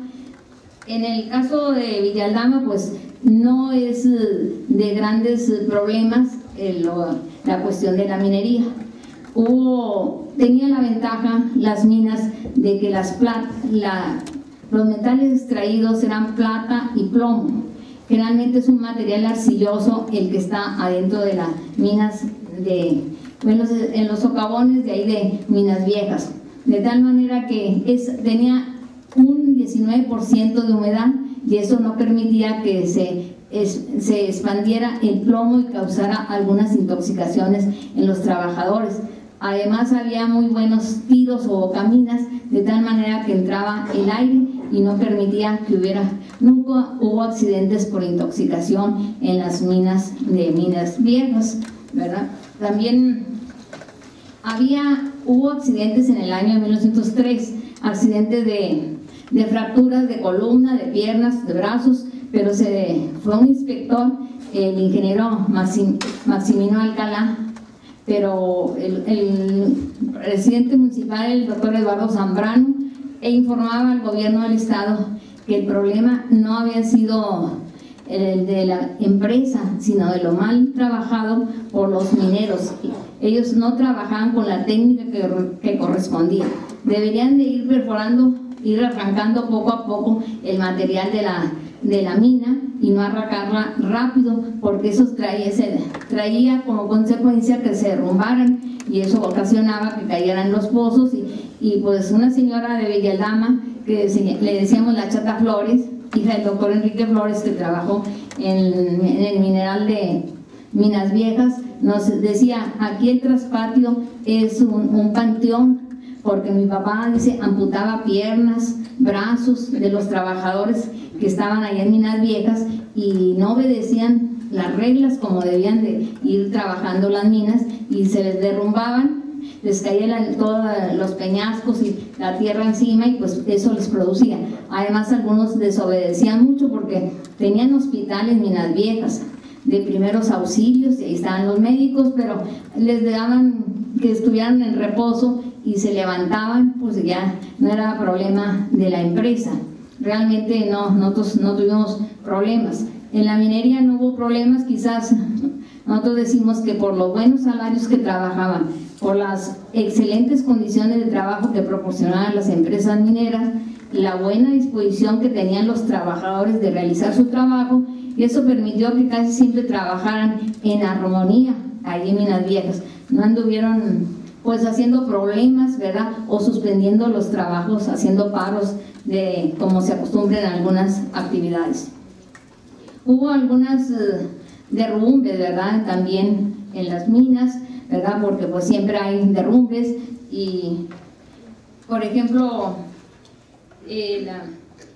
En el caso de Villa Aldama, pues no es de grandes problemas la cuestión de la minería. Tenía la ventaja las minas de que los metales extraídos eran plata y plomo. Generalmente es un material arcilloso el que está adentro de las minas en los socavones de ahí de Minas Viejas, de tal manera que tenía un 19% de humedad y eso no permitía que se expandiera el plomo y causara algunas intoxicaciones en los trabajadores. Además había muy buenos tiros o caminas, de tal manera que entraba el aire y no permitía que nunca hubo accidentes por intoxicación en las minas de Minas Viejas, ¿verdad? También hubo accidentes en el año 1903, accidentes de fracturas de columna, de piernas, de brazos, pero fue un inspector, el ingeniero Maximino Alcalá, pero el presidente municipal, el doctor Eduardo Zambrano, informaba al gobierno del estado que el problema no había sido el de la empresa, sino de lo mal trabajado por los mineros. Ellos no trabajaban con la técnica que correspondía. Deberían de ir perforando, ir arrancando poco a poco el material de la mina y no arrancarla rápido, porque eso traía como consecuencia que se derrumbaran y eso ocasionaba que cayeran los pozos y pues una señora de Villa Aldama, que le decíamos la Chata Flores, hija del doctor Enrique Flores, que trabajó en el mineral de Minas Viejas, nos decía: aquí el traspatio es un panteón, porque mi papá, dice, amputaba piernas, brazos de los trabajadores que estaban allá en Minas Viejas y no obedecían las reglas como debían de ir trabajando las minas y se les derrumbaban, les caían todos los peñascos y la tierra encima y pues eso les producía. Además algunos desobedecían mucho porque tenían hospital en Minas Viejas, de primeros auxilios, y ahí estaban los médicos, pero les daban que estuvieran en reposo y se levantaban, pues ya no era problema de la empresa. Realmente nosotros no tuvimos problemas. En la minería no hubo problemas, quizás nosotros decimos que por los buenos salarios que trabajaban, por las excelentes condiciones de trabajo que proporcionaban las empresas mineras, la buena disposición que tenían los trabajadores de realizar su trabajo, y eso permitió que casi siempre trabajaran en armonía ahí en Minas Viejas. No anduvieron pues haciendo problemas, ¿verdad? O suspendiendo los trabajos, haciendo paros como se acostumbra en algunas actividades. Hubo algunas derrumbes, ¿verdad? También en las minas, ¿verdad? Porque pues siempre hay derrumbes y, por ejemplo,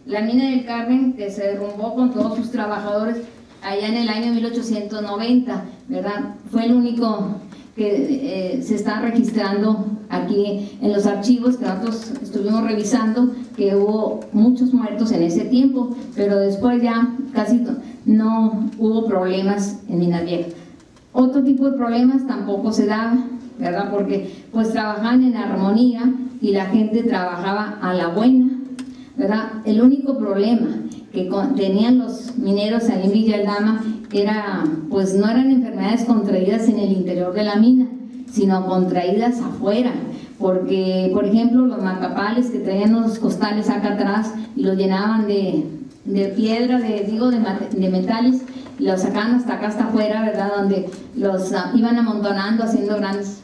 la mina del Carmen, que se derrumbó con todos sus trabajadores allá en el año 1890, ¿verdad? Fue el único que se está registrando aquí en los archivos que nosotros estuvimos revisando, que hubo muchos muertos en ese tiempo, pero después ya casi no hubo problemas en Minas Viejas. Otro tipo de problemas tampoco se daba, ¿verdad? Porque pues trabajaban en armonía y la gente trabajaba a la buena, ¿verdad? El único problema que tenían los mineros ahí en Villa Aldama era, pues no eran enfermedades contraídas en el interior de la mina, sino contraídas afuera, porque por ejemplo los macapales que traían los costales acá atrás y los llenaban de piedra, de metales, y los sacaban hasta acá, hasta afuera, ¿verdad? Donde los iban amontonando, haciendo grandes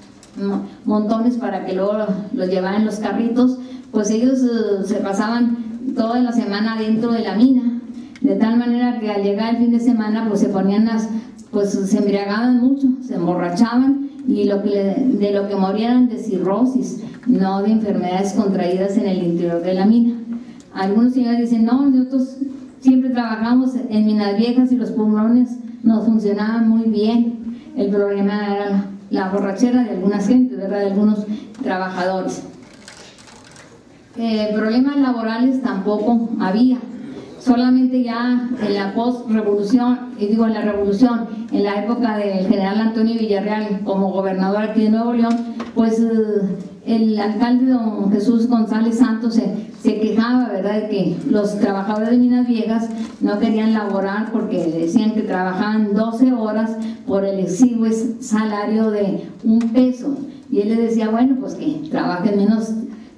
montones para que luego los llevaran en los carritos. Pues ellos se pasaban toda la semana dentro de la mina, de tal manera que al llegar el fin de semana pues se ponían pues se embriagaban mucho, se emborrachaban, y de lo que morían de cirrosis, no de enfermedades contraídas en el interior de la mina. Algunos señores dicen, no, nosotros siempre trabajamos en Minas Viejas y los pulmones nos funcionaban muy bien. El problema era la borrachera de algunas gentes, ¿verdad? De algunos trabajadores. Problemas laborales tampoco había, solamente ya en la post-revolución, en la revolución, en la época del general Antonio Villarreal como gobernador aquí de Nuevo León, pues el alcalde don Jesús González Santos se quejaba, ¿verdad?, de que los trabajadores de Minas Viejas no querían laborar porque decían que trabajaban 12 horas por el exiguo salario de $1, y él les decía, bueno, pues que trabajen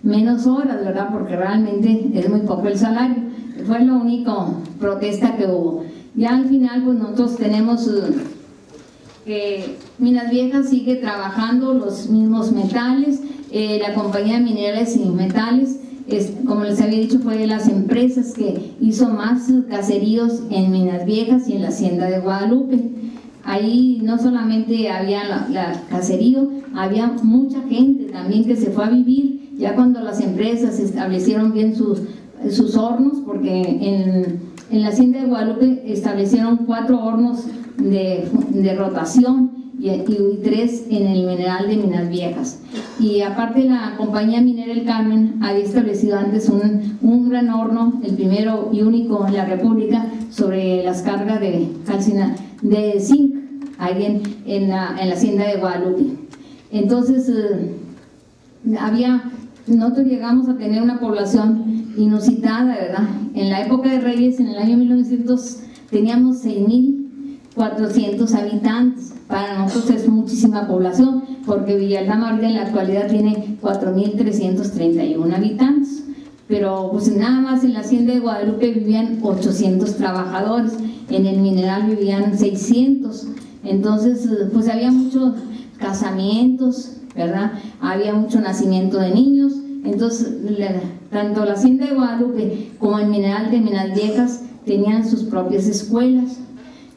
menos horas, ¿verdad?, porque realmente es muy poco el salario. Fue la única protesta que hubo. Ya al final pues nosotros tenemos que Minas Viejas sigue trabajando los mismos metales. La compañía de minerales y metales, como les había dicho, fue de las empresas que hizo más caseríos en Minas Viejas y en la hacienda de Guadalupe. Ahí no solamente había la caserío, había mucha gente también que se fue a vivir, ya cuando las empresas establecieron bien sus hornos, porque en la hacienda de Guadalupe establecieron 4 hornos de rotación y 3 en el mineral de Minas Viejas. Y aparte la compañía minera El Carmen había establecido antes un gran horno, el primero y único en la República, sobre las cargas de zinc, ahí en la hacienda de Guadalupe. Entonces nosotros llegamos a tener una población inusitada, ¿verdad? En la época de Reyes, en el año 1900, teníamos 6.400 habitantes. Para nosotros es muchísima población, porque Villa Aldama ahorita en la actualidad tiene 4.331 habitantes. Pero pues nada más en la hacienda de Guadalupe vivían 800 trabajadores, en el mineral vivían 600. Entonces pues había muchos casamientos, ¿verdad? Había mucho nacimiento de niños. Entonces tanto la hacienda de Guadalupe como el mineral de Minas Viejas tenían sus propias escuelas.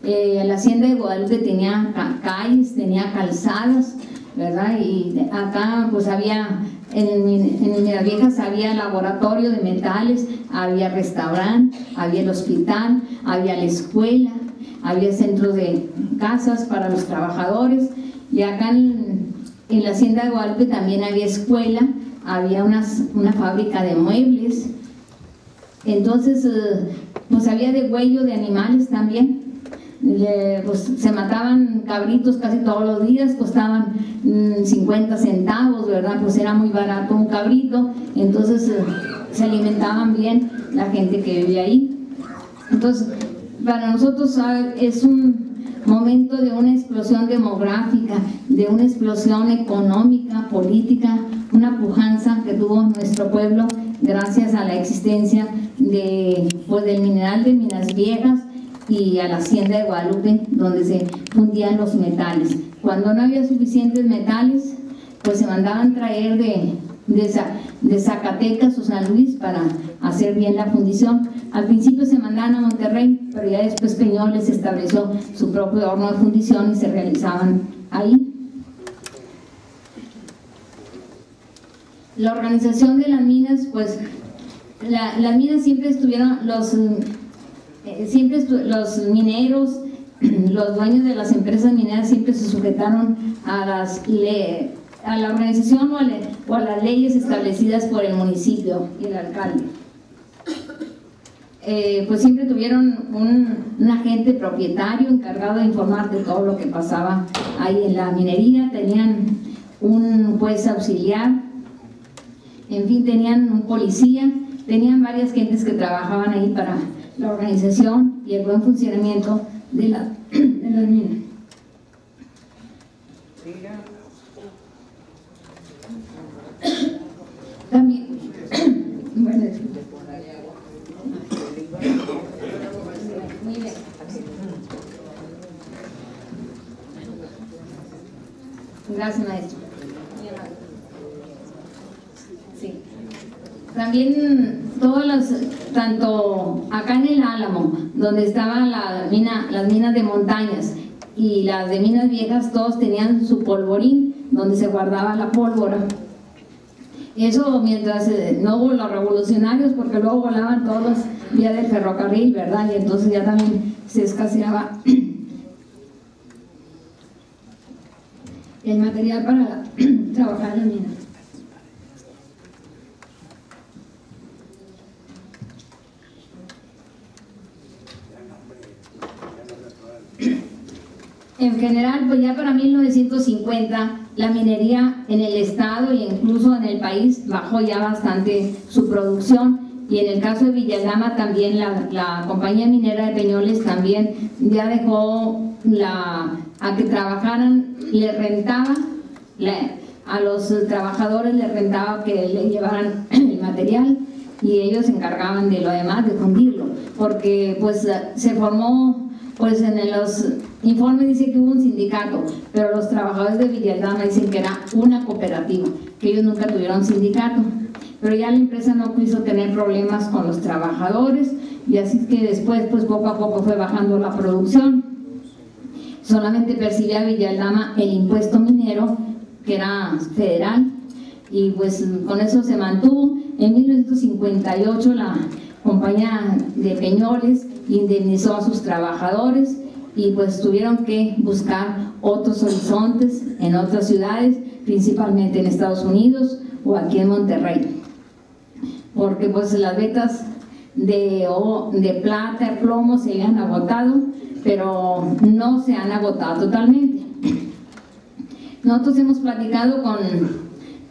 La hacienda de Guadalupe tenía calles, tenía calzadas, ¿verdad? Y acá pues había, en Minas Viejas había laboratorio de metales, había restaurante, había el hospital, había la escuela, había centros de casas para los trabajadores. Y acá en la hacienda de Guadalupe también había escuela, había una fábrica de muebles. Entonces pues había degüello de animales también. pues se mataban cabritos casi todos los días, costaban 50 centavos, ¿verdad? Pues era muy barato un cabrito, entonces se alimentaban bien la gente que vivía ahí. Entonces, para nosotros es un momento de una explosión demográfica, de una explosión económica, política, una pujanza que tuvo nuestro pueblo gracias a la existencia del mineral de Minas Viejas y a la hacienda de Guadalupe, donde se fundían los metales. Cuando no había suficientes metales, pues se mandaban traer de Zacatecas o San Luis para hacer bien la fundición. Al principio se mandaban a Monterrey, pero ya después Peñoles estableció su propio horno de fundición y se realizaban ahí. La organización de las minas, pues las minas siempre estuvieron, los mineros, los dueños de las empresas mineras siempre se sujetaron a la organización o a las leyes establecidas por el municipio y el alcalde. Pues siempre tuvieron un agente propietario encargado de informar de todo lo que pasaba ahí en la minería, tenían un juez auxiliar, en fin, tenían un policía, tenían varias gentes que trabajaban ahí para la organización y el buen funcionamiento de las minas. También, bueno, muy bien. Gracias, maestro. Sí. También tanto acá en el Álamo, donde estaban las minas de Montañas y las de Minas Viejas, todos tenían su polvorín donde se guardaba la pólvora. Eso mientras no hubo los revolucionarios, porque luego volaban todos vía del ferrocarril, ¿verdad? Y entonces ya también se escaseaba el material para trabajar en la mina. En general, pues ya para 1950 la minería en el estado e incluso en el país bajó ya bastante su producción, y en el caso de Villaldama también la compañía minera de Peñoles también ya dejó a que trabajaran, le rentaba, a los trabajadores les rentaba que le llevaran el material y ellos se encargaban de lo demás, de fundirlo, porque pues se formó, pues en los informes dice que hubo un sindicato, pero los trabajadores de Villaldama dicen que era una cooperativa, que ellos nunca tuvieron sindicato, pero ya la empresa no quiso tener problemas con los trabajadores, y así que después pues poco a poco fue bajando la producción. Solamente percibía Villaldama el impuesto minero, que era federal, y pues con eso se mantuvo. En 1958 la compañía de Peñoles indemnizó a sus trabajadores y pues tuvieron que buscar otros horizontes en otras ciudades, principalmente en Estados Unidos o aquí en Monterrey, porque pues las vetas de plata, plomo se habían agotado, pero no se han agotado totalmente. Nosotros hemos platicado con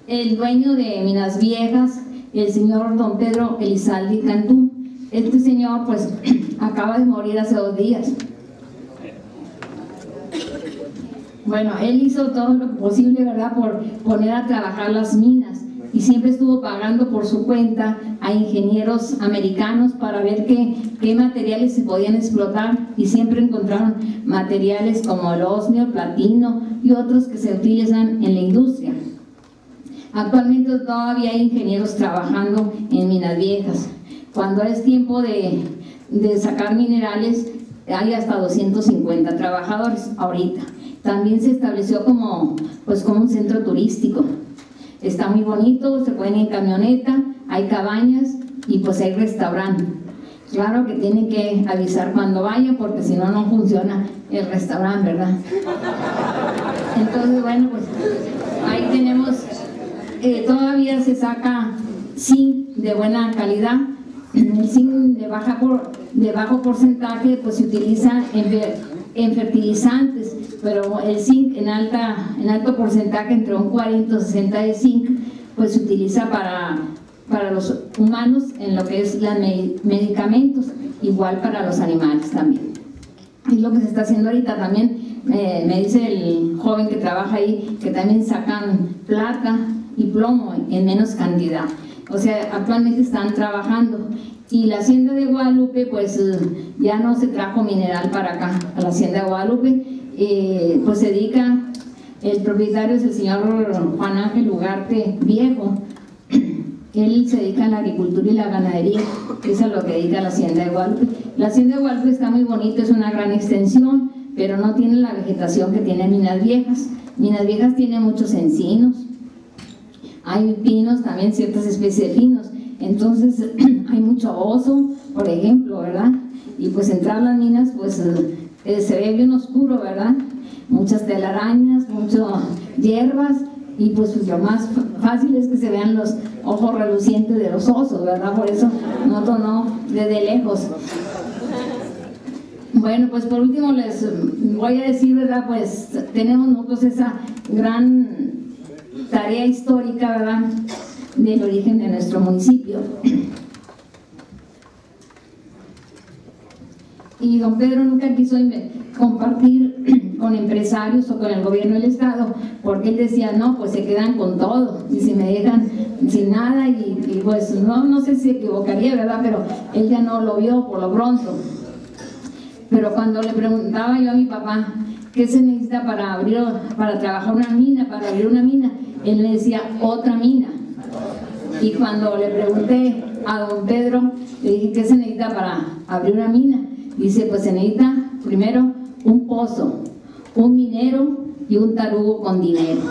el dueño de Minas Viejas, el señor don Pedro Elizalde Cantú. Este señor pues acaba de morir hace 2 días. Bueno, él hizo todo lo posible, ¿verdad?, por poner a trabajar las minas, y siempre estuvo pagando por su cuenta a ingenieros americanos para ver qué materiales se podían explotar, y siempre encontraron materiales como el osmio, el platino y otros que se utilizan en la industria. Actualmente todavía hay ingenieros trabajando en Minas Viejas. Cuando es tiempo de sacar minerales, hay hasta 250 trabajadores ahorita. También se estableció como un centro turístico. Está muy bonito, se pueden ir en camioneta, hay cabañas y pues hay restaurante. Claro que tienen que avisar cuando vayan, porque si no, no funciona el restaurante, ¿verdad? Entonces, bueno, pues ahí tenemos, todavía se saca zinc de buena calidad. El zinc de bajo porcentaje pues se utiliza en fertilizantes, pero el zinc en alto porcentaje, entre un 40 y 60 de zinc, pues se utiliza para los humanos en lo que es los medicamentos, igual para los animales también. Y lo que se está haciendo ahorita también, me dice el joven que trabaja ahí, que también sacan plata y plomo en menos cantidad. O sea, actualmente están trabajando. Y la hacienda de Guadalupe, pues ya no se trajo mineral para acá, a la hacienda de Guadalupe, pues se dedica, el propietario es el señor Juan Ángel Ugarte Viejo. Él se dedica a la agricultura y la ganadería, eso es a lo que dedica la hacienda de Guadalupe. La hacienda de Guadalupe está muy bonita, es una gran extensión, pero no tiene la vegetación que tiene Minas Viejas. Minas Viejas tiene muchos encinos, hay pinos, también ciertas especies de pinos, entonces hay mucho oso, por ejemplo, ¿verdad? Y pues entrar a las minas, pues se ve bien oscuro, ¿verdad? Muchas telarañas, muchas hierbas, y pues lo más fácil es que se vean los ojos relucientes de los osos, ¿verdad? Por eso nosotros no, desde lejos. Bueno, pues por último les voy a decir, ¿verdad? Pues tenemos nosotros esa gran tarea histórica, ¿verdad?, del origen de nuestro municipio. Y don Pedro nunca quiso compartir con empresarios o con el gobierno del estado, porque él decía, no, pues se quedan con todo y si me dejan sin nada, y pues no sé si se equivocaría, ¿verdad?, pero él ya no lo vio por lo pronto. Pero cuando le preguntaba yo a mi papá qué se necesita para trabajar una mina, para abrir una mina, él me decía, otra mina. Y cuando le pregunté a don Pedro, le dije, ¿qué se necesita para abrir una mina? Dice, pues se necesita primero un pozo, un minero y un tarugo con dinero.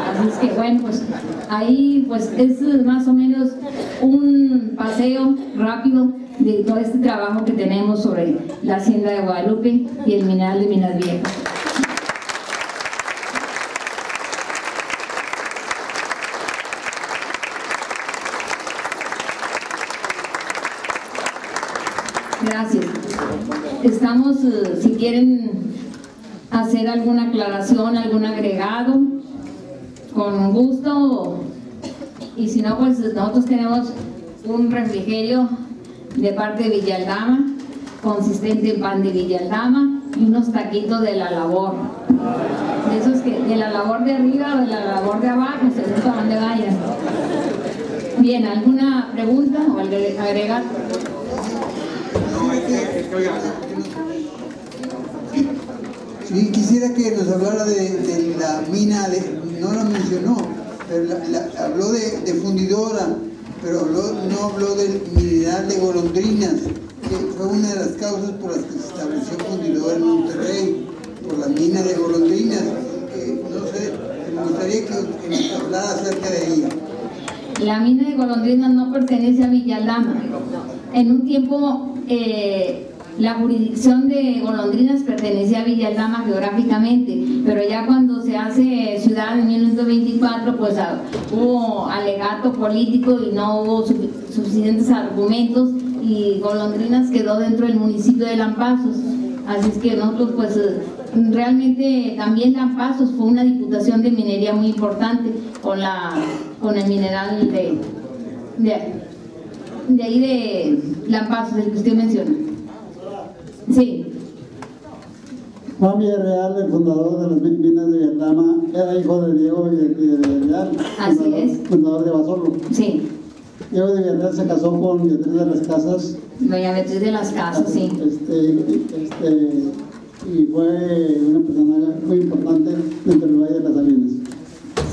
Así es que bueno, pues ahí pues es más o menos un paseo rápido de todo este trabajo que tenemos sobre la hacienda de Guadalupe y el mineral de Minas Viejas. Gracias. Estamos, si quieren hacer alguna aclaración, algún agregado, con gusto, y si no, pues nosotros tenemos un refrigerio de parte de Villaldama, consistente en pan de Villaldama y unos taquitos de la labor. De esos que, de la labor de arriba o de la labor de abajo, según para dónde vayan. Bien, ¿alguna pregunta o agregar? Sí, quisiera que nos hablara de la mina, no la mencionó, pero habló de fundidora, pero no habló del mineral de Golondrinas, que fue una de las causas por las que se estableció fundidora en Monterrey, por la mina de Golondrinas. No sé, me gustaría que nos hablara acerca de ella. La mina de Golondrinas no pertenece a Villaldama. En un tiempo la jurisdicción de Golondrinas pertenecía a Villaldama geográficamente, pero ya cuando se hace ciudad en 1924, pues hubo alegato político y no hubo suficientes argumentos, y Golondrinas quedó dentro del municipio de Lampazos. Así es que nosotros pues realmente también Lampazos fue una diputación de minería muy importante con el mineral de ahí de Lampazos, el que usted menciona. Sí. Juan Villarreal, el fundador de las minas de Villaldama, era hijo de Diego de Villarreal, fundador de Basolo. Sí. Diego de Villarreal se casó con Beatriz de las Casas. Doña Beatriz de las Casas, sí. Y fue una persona muy importante dentro del Valle de las Salinas.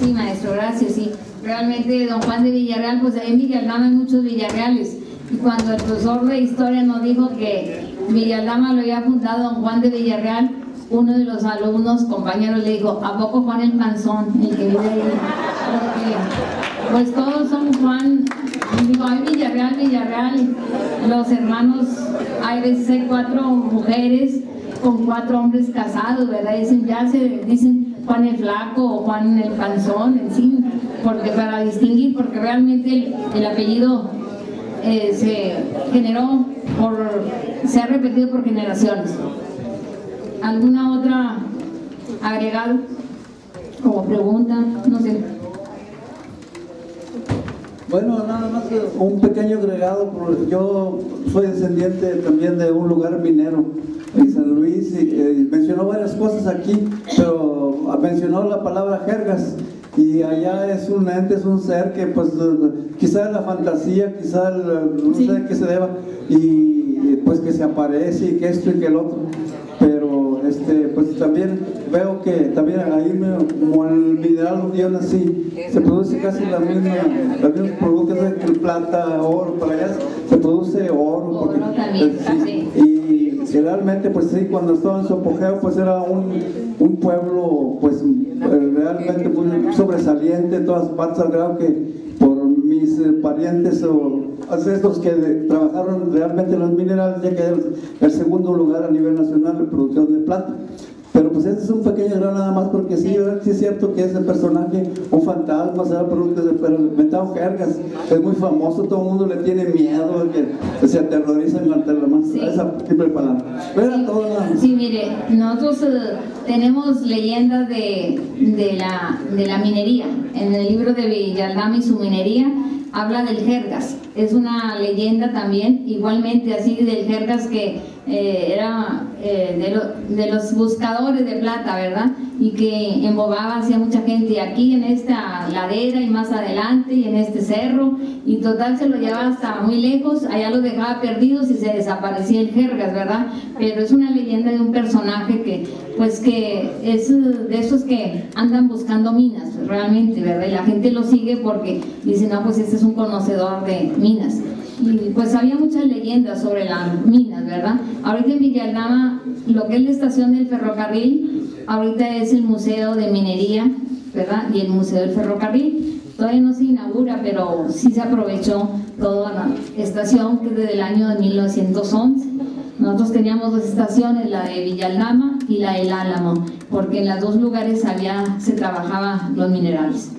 Sí, maestro, gracias, sí. Realmente don Juan de Villarreal, pues en Villaldama hay muchos Villarreales. Y cuando el profesor de historia nos dijo que Villaldama lo había fundado don Juan de Villarreal, uno de los alumnos, compañeros, le dijo, ¿a poco Juan el Panzón, el que vive ahí? Porque pues todos son Juan. Digo, hay Villarreal, los hermanos, hay veces hay 4 mujeres con 4 hombres casados, ¿verdad? Dicen Juan el Flaco o Juan el Panzón, en sí, porque para distinguir, porque realmente el apellido se ha repetido por generaciones. ¿Alguna otra agregado o pregunta? No sé. Bueno, nada más un pequeño agregado, porque yo soy descendiente también de un lugar minero en San Luis, y mencionó varias cosas aquí, pero mencionó la palabra jergas, y allá es un ente, es un ser que pues quizá la fantasía, quizá no sé a qué se deba, y pues que se aparece y que esto y que el otro, pero pues también veo que también ahí como el mineral donde yo nací se produce casi los mismos productos de plata, oro, para allá se produce oro, porque, también, sí, y realmente pues sí, cuando estaba en su apogeo pues era un pueblo pues realmente muy sobresaliente en todas partes, al grado que por mis parientes o ancestros que trabajaron realmente en los minerales, ya que es el segundo lugar a nivel nacional en producción de plata. Pero pues este es un pequeño grano nada más, porque sí, sí es cierto que ese personaje, un fantasma, pero inventado jergas, es muy famoso, todo el mundo le tiene miedo, que se aterrorizan ante la más, esa triple palabra. Pero sí, mire, nosotros tenemos leyendas de la minería. En el libro de Villaldama y su minería habla del jergas, es una leyenda también, igualmente así del jergas que era de los buscadores de plata, ¿verdad? Y que embobaba hacia mucha gente aquí en esta ladera y más adelante y en este cerro, y total se lo llevaba hasta muy lejos, allá los dejaba perdidos y se desaparecía el jergas, ¿verdad? Pero es una leyenda de un personaje que pues que es de esos que andan buscando minas realmente, ¿verdad? Y la gente lo sigue porque dice, no, pues este es un conocedor de minas. Y pues había muchas leyendas sobre las minas, ¿verdad? Ahorita en Villaldama, lo que es la estación del ferrocarril, ahorita es el Museo de Minería, ¿verdad? Y el Museo del Ferrocarril. Todavía no se inaugura, pero sí se aprovechó toda la estación, que es desde el año de 1911. Nosotros teníamos dos estaciones, la de Villaldama y la del Álamo, porque en los dos lugares se trabajaban los minerales.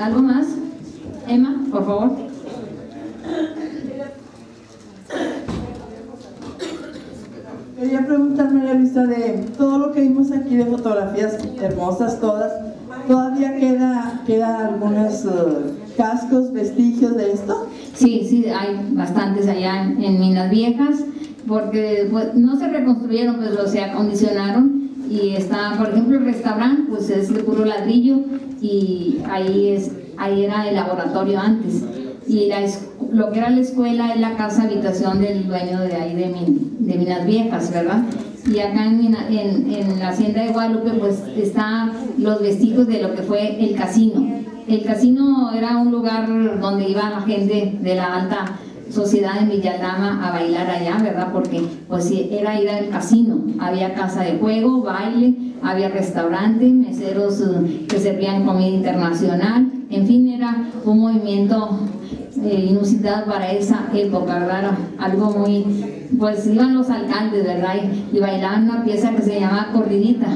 ¿Algo más? Emma, por favor. Quería preguntar, María Luisa, de todo lo que vimos aquí de fotografías hermosas todas, ¿todavía queda algunos cascos, vestigios de esto? Sí, sí, hay bastantes allá en Minas Viejas, porque pues, no se reconstruyeron, pues se acondicionaron, y está, por ejemplo, el restaurante, pues es de puro ladrillo, y ahí era el laboratorio antes, y lo que era la escuela es la casa habitación del dueño de ahí de Minas Viejas, ¿verdad? Y acá en la hacienda de Guadalupe pues están los vestigios de lo que fue el casino. El casino era un lugar donde iba la gente de la alta sociedad en Villaldama a bailar allá, ¿verdad? Porque pues era ir al casino, había casa de juego, baile, había restaurante, meseros que servían comida internacional, en fin, era un movimiento inusitado para esa época, ¿verdad? Algo muy, pues iban los alcaldes, ¿verdad? Y bailaban una pieza que se llamaba corridita,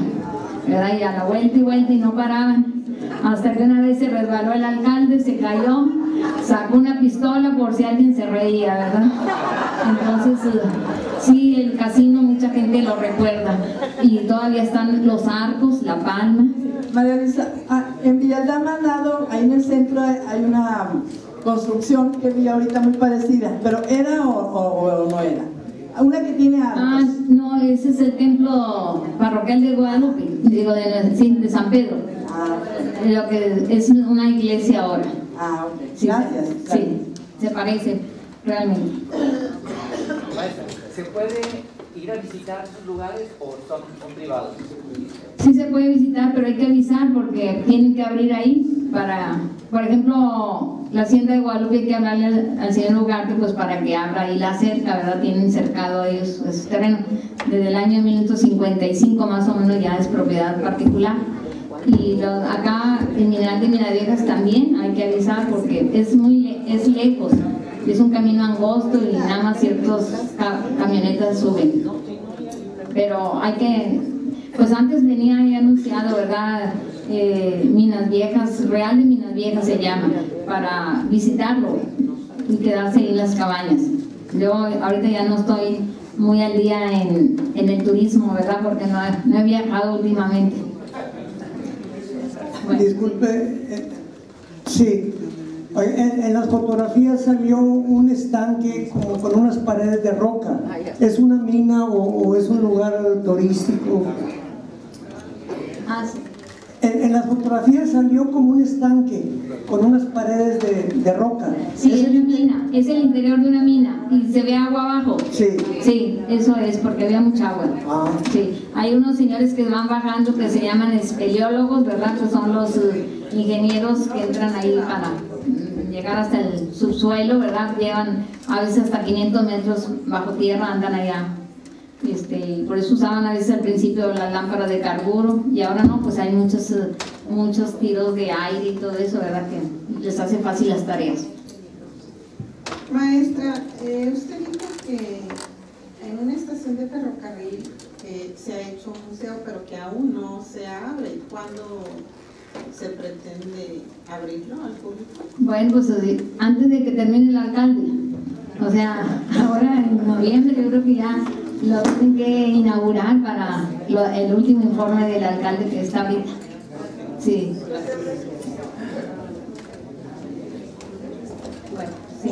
¿verdad? Y a la vuelta y vuelta y no paraban, hasta que una vez se resbaló el alcalde, se cayó, sacó una pistola por si alguien se reía, ¿verdad? Entonces, sí, el casino mucha gente lo recuerda, y todavía están los arcos, la palma. María Luisa, en Villaldama al lado, ahí en el centro hay una construcción que vi ahorita muy parecida, pero ¿era o no era? Una que tiene arcos. No, ese es el templo parroquial de Guadalupe, digo, de San Pedro. Lo que es una iglesia ahora. Ok. Sí, Gracias. Sí, se parece realmente. ¿Se puede ir a visitar esos lugares o son privados? Sí se puede visitar, pero hay que avisar porque tienen que abrir ahí para, por ejemplo, la hacienda de Guadalupe, hay que hablarle al señor Ugarte pues para que abra ahí la cerca, ¿verdad? Tienen cercado ellos ese terreno. Desde el año 1955 más o menos ya es propiedad particular. Y acá en Mineral de Minas Viejas también hay que avisar porque es lejos, es un camino angosto y nada más ciertos camionetas suben, pero hay que, pues antes venía ahí anunciado, ¿verdad? Minas Viejas, Real de Minas Viejas se llama, para visitarlo y quedarse ahí en las cabañas. Yo ahorita ya no estoy muy al día en el turismo, ¿verdad? Porque no he viajado últimamente. Bueno. Disculpe, sí, en las fotografías salió un estanque como con unas paredes de roca. ¿Es una mina o es un lugar turístico? Ah, sí. En las fotografías salió como un estanque con unas paredes de roca. Sí, es una mina, es el interior de una mina y se ve agua abajo. Sí. Sí, eso es, porque había mucha agua. Ah. Sí, hay unos señores que van bajando que se llaman espeleólogos, ¿verdad? Que son los ingenieros que entran ahí para llegar hasta el subsuelo, ¿verdad? Llevan a veces hasta 500 metros bajo tierra, andan allá. Por eso usaban a veces al principio las lámparas de carburo y ahora no, pues hay muchos tiros de aire y todo eso, ¿verdad? Que les hace fácil las tareas. Maestra, usted dijo que en una estación de ferrocarril se ha hecho un museo, pero que aún no se abre. ¿Cuándo se pretende abrirlo al público? Bueno, pues antes de que termine el alcalde, o sea, ahora en noviembre yo creo que ya lo tienen que inaugurar para el último informe del alcalde que está ahorita. Sí. Bueno, sí.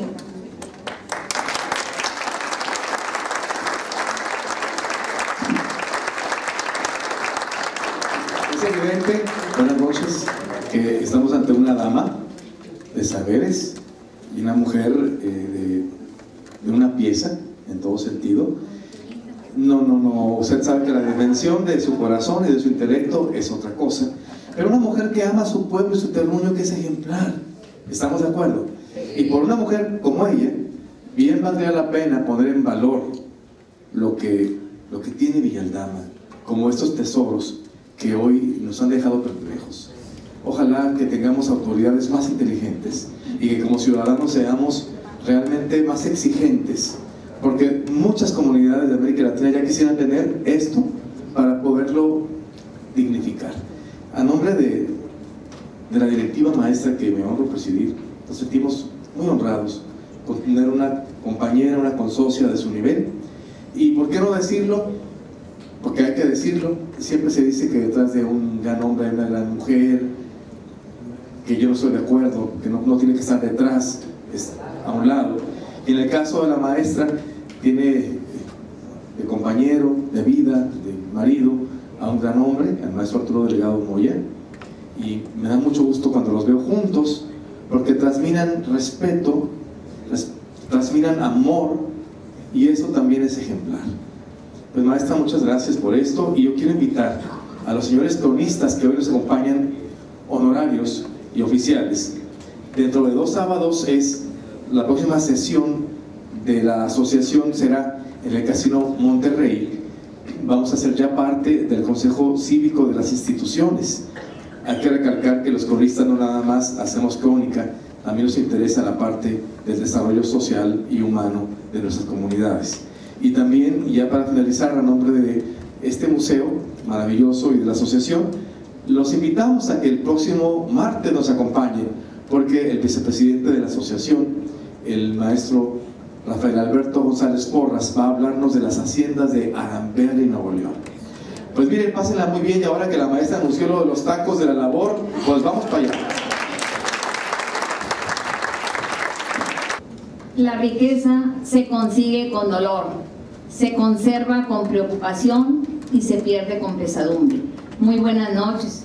Es evidente, buenas noches, que estamos ante una dama de saberes y una mujer de una pieza en todo sentido. No, usted sabe que la dimensión de su corazón y de su intelecto es otra cosa, pero una mujer que ama a su pueblo y su terruño, que es ejemplar, ¿estamos de acuerdo? Y por una mujer como ella, bien valdría la pena poner en valor lo que tiene Villaldama, como estos tesoros que hoy nos han dejado perplejos. Ojalá que tengamos autoridades más inteligentes y que como ciudadanos seamos realmente más exigentes, porque muchas comunidades de América Latina ya quisieran tener esto para poderlo dignificar. A nombre de la directiva maestra que me honro presidir, nos sentimos muy honrados por tener una compañera, una consocia de su nivel. Y ¿por qué no decirlo? Porque hay que decirlo. Siempre se dice que detrás de un gran hombre hay una gran mujer, que yo no estoy de acuerdo, que no tiene que estar detrás, es a un lado. Y en el caso de la maestra, tiene de compañero, de vida, de marido, a un gran hombre, al maestro Arturo Delgado Moya, y me da mucho gusto cuando los veo juntos, porque transminan respeto, transminan amor, y eso también es ejemplar. Pues maestra, muchas gracias por esto, y yo quiero invitar a los señores cronistas que hoy nos acompañan, honorarios y oficiales. Dentro de 2 sábados es la próxima sesión de la asociación, será en el Casino Monterrey. Vamos a ser ya parte del Consejo Cívico de las instituciones. Hay que recalcar que los cronistas no nada más hacemos crónica, también nos interesa la parte del desarrollo social y humano de nuestras comunidades. Y también, ya para finalizar, a nombre de este museo maravilloso y de la asociación, los invitamos a que el próximo martes nos acompañen, porque el vicepresidente de la asociación, el maestro Rafael Alberto González Porras, va a hablarnos de las haciendas de Aramberri, Nuevo León. Pues miren, pásenla muy bien, y ahora que la maestra anunció lo de los tacos de la labor, pues vamos para allá. La riqueza se consigue con dolor, se conserva con preocupación y se pierde con pesadumbre. Muy buenas noches.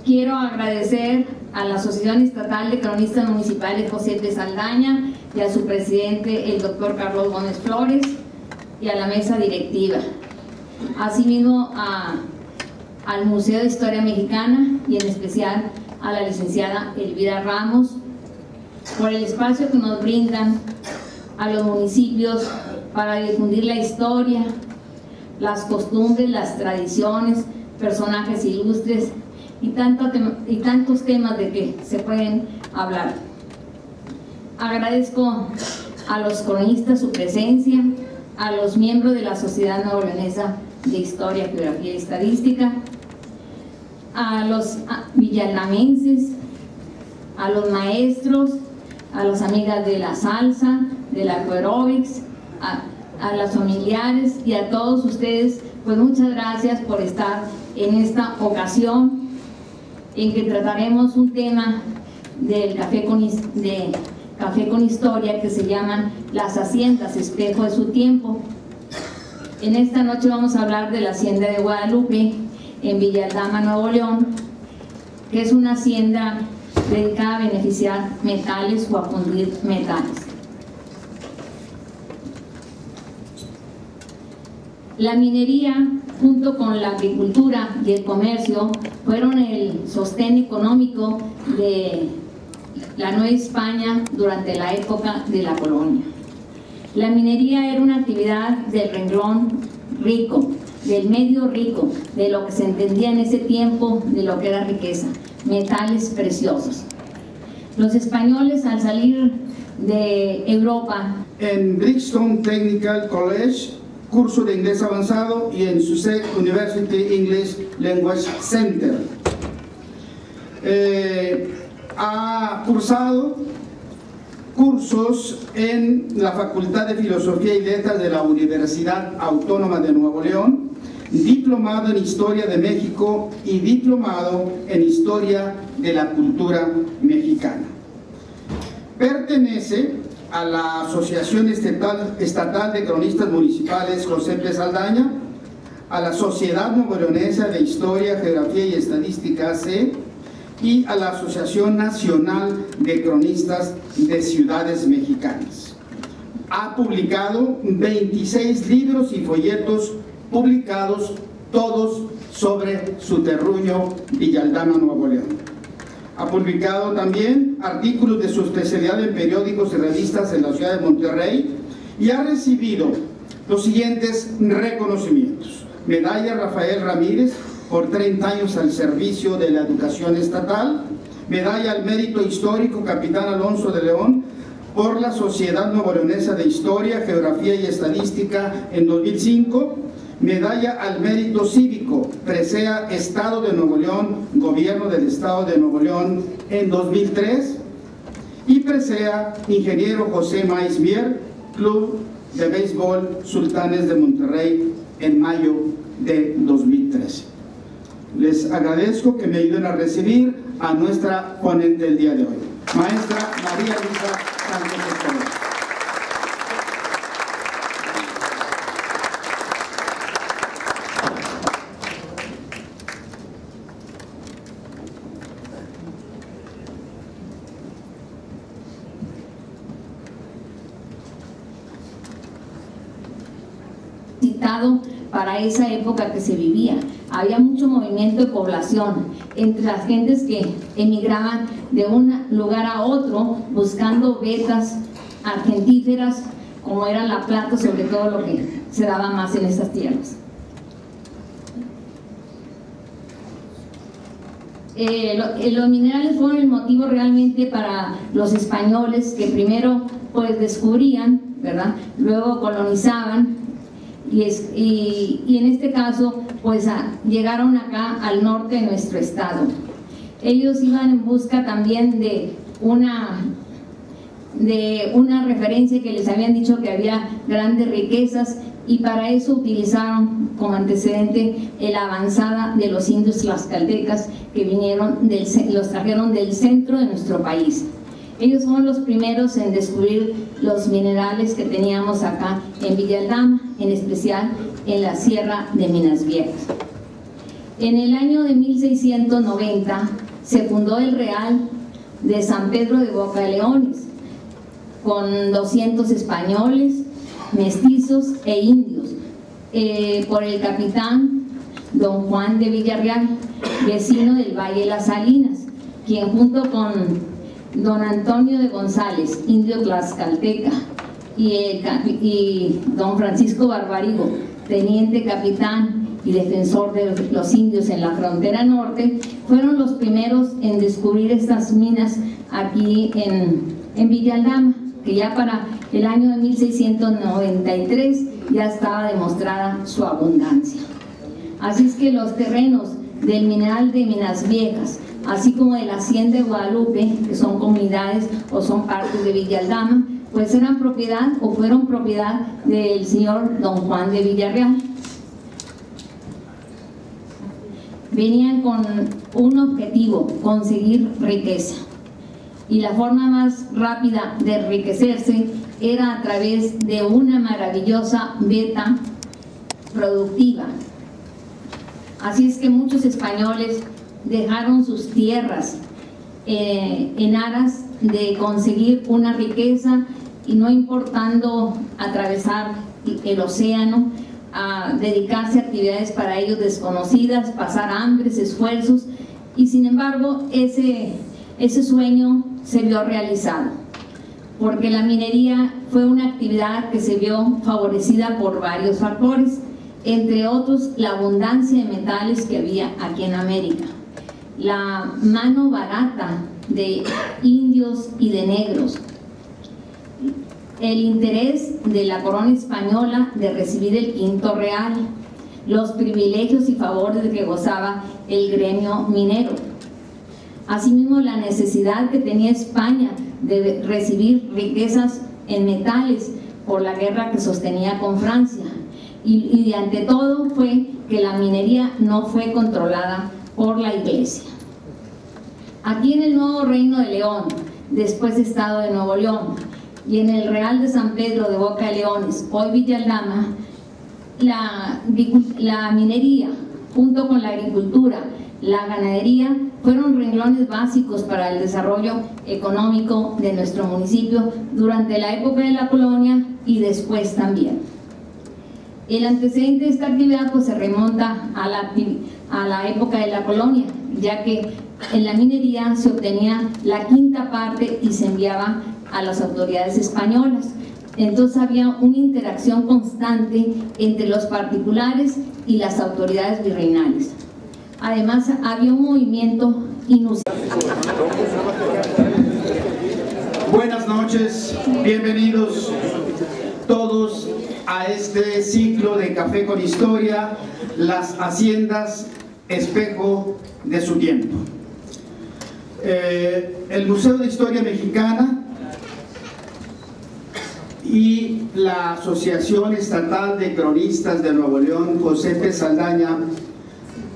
Quiero agradecer a la Asociación Estatal de Cronistas Municipales José de Saldaña y a su presidente, el doctor Carlos Gómez Flores, y a la mesa directiva. Asimismo al Museo de Historia Mexicana y en especial a la licenciada Elvira Ramos por el espacio que nos brindan a los municipios para difundir la historia, las costumbres, las tradiciones, personajes ilustres y tantos temas de que se pueden hablar. Agradezco a los cronistas su presencia, a los miembros de la Sociedad Nuevo-Leonesa de Historia, Geografía y Estadística, a los villalamenses, a los maestros, a las amigas de la salsa, del Aquarobics, a las familiares y a todos ustedes, pues muchas gracias por estar en esta ocasión en que trataremos un tema del Café con Historia que se llaman las haciendas, espejo de su tiempo. En esta noche vamos a hablar de la hacienda de Guadalupe en Villa Aldama, Nuevo León, que es una hacienda dedicada a beneficiar metales o a fundir metales. La minería, junto con la agricultura y el comercio, fueron el sostén económico de la Nueva España durante la época de la colonia. La minería era una actividad del renglón rico, del medio rico, de lo que se entendía en ese tiempo de lo que era riqueza, metales preciosos. Los españoles, al salir de Europa, en Brixton Technical College, curso de inglés avanzado, y en Sussex University English Language Center. Ha cursado cursos en la Facultad de Filosofía y Letras de la Universidad Autónoma de Nuevo León, diplomado en Historia de México y diplomado en Historia de la Cultura Mexicana. Pertenece a la Asociación Estatal de Cronistas Municipales José P. Saldaña, a la Sociedad Nuevoleonesa de Historia, Geografía y Estadística AC y a la Asociación Nacional de Cronistas de Ciudades Mexicanas. Ha publicado 26 libros y folletos publicados, todos sobre su terruño Villa Aldama, Nuevo León. Ha publicado también artículos de su especialidad en periódicos y revistas en la ciudad de Monterrey y ha recibido los siguientes reconocimientos: Medalla Rafael Ramírez por 30 años al servicio de la educación estatal, Medalla al Mérito Histórico Capitán Alonso de León por la Sociedad Nuevoleonesa de Historia, Geografía y Estadística en 2005, Medalla al Mérito Cívico, Presea Estado de Nuevo León, Gobierno del Estado de Nuevo León en 2003, y Presea Ingeniero José Maíz Mier, Club de Béisbol Sultanes de Monterrey en mayo de 2013. Les agradezco que me ayuden a recibir a nuestra ponente del día de hoy, maestra María Luisa Sánchez Escobar. Para esa época que se vivía, había mucho movimiento de población entre las gentes que emigraban de un lugar a otro buscando vetas argentíferas como era la plata, sobre todo lo que se daba más en estas tierras. Los minerales fueron el motivo realmente para los españoles, que primero pues descubrían, ¿verdad? Luego colonizaban. Y en este caso pues llegaron acá al norte de nuestro estado. Ellos iban en busca también de una referencia que les habían dicho que había grandes riquezas, y para eso utilizaron como antecedente la avanzada de los indios tlaxcaltecas que los trajeron del centro de nuestro país. Ellos fueron los primeros en descubrir los minerales que teníamos acá en Villa Aldama, en especial en la Sierra de Minas Viejas. En el año de 1690 se fundó el Real de San Pedro de Boca de Leones, con 200 españoles, mestizos e indios, por el capitán don Juan de Villarreal, vecino del Valle de las Salinas, quien junto con don Antonio de González, indio tlaxcalteca, y don Francisco Barbarigo, teniente capitán y defensor de los indios en la frontera norte, fueron los primeros en descubrir estas minas aquí en Villa Aldama, que ya para el año de 1693 ya estaba demostrada su abundancia. Así es que los terrenos del mineral de Minas Viejas, así como de la hacienda de Guadalupe, que son comunidades o son partes de Villa Aldama, pues eran propiedad o fueron propiedad del señor don Juan de Villarreal. Venían con un objetivo: conseguir riqueza. Y la forma más rápida de enriquecerse era a través de una maravillosa veta productiva. Así es que muchos españoles dejaron sus tierras en aras de conseguir una riqueza, y no importando atravesar el océano, a dedicarse a actividades para ellos desconocidas, pasar hambres, esfuerzos, y sin embargo ese sueño se vio realizado, porque la minería fue una actividad que se vio favorecida por varios factores, entre otros la abundancia de metales que había aquí en América, la mano barata de indios y de negros, el interés de la corona española de recibir el quinto real, los privilegios y favores de que gozaba el gremio minero, asimismo la necesidad que tenía España de recibir riquezas en metales por la guerra que sostenía con Francia, y de ante todo fue que la minería no fue controlada por la Iglesia. Aquí en el nuevo Reino de León, después Estado de Nuevo León, y en el Real de San Pedro de Boca de Leones, hoy Villa Aldama, la minería, junto con la agricultura, la ganadería, fueron renglones básicos para el desarrollo económico de nuestro municipio durante la época de la colonia y después también. El antecedente de esta actividad pues se remonta a la época de la colonia, ya que en la minería se obtenía la quinta parte y se enviaba a las autoridades españolas. Entonces había una interacción constante entre los particulares y las autoridades virreinales. Además había un movimiento inusitado. Buenas noches, bienvenidos todos a este ciclo de Café con Historia, las haciendas espejo de su tiempo. El Museo de Historia Mexicana y la Asociación Estatal de Cronistas de Nuevo León, José P. Saldaña,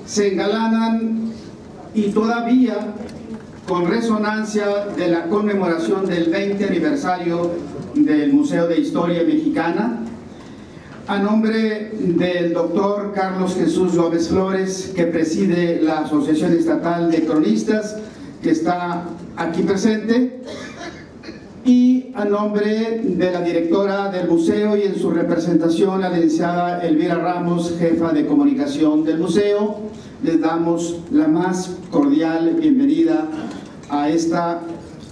se engalanan, y todavía con resonancia de la conmemoración del 20 aniversario del Museo de Historia Mexicana, a nombre del doctor Carlos Jesús Gómez Flores, que preside la Asociación Estatal de Cronistas, que está aquí presente, y a nombre de la directora del museo y en su representación, la licenciada Elvira Ramos, jefa de comunicación del museo, les damos la más cordial bienvenida a esta,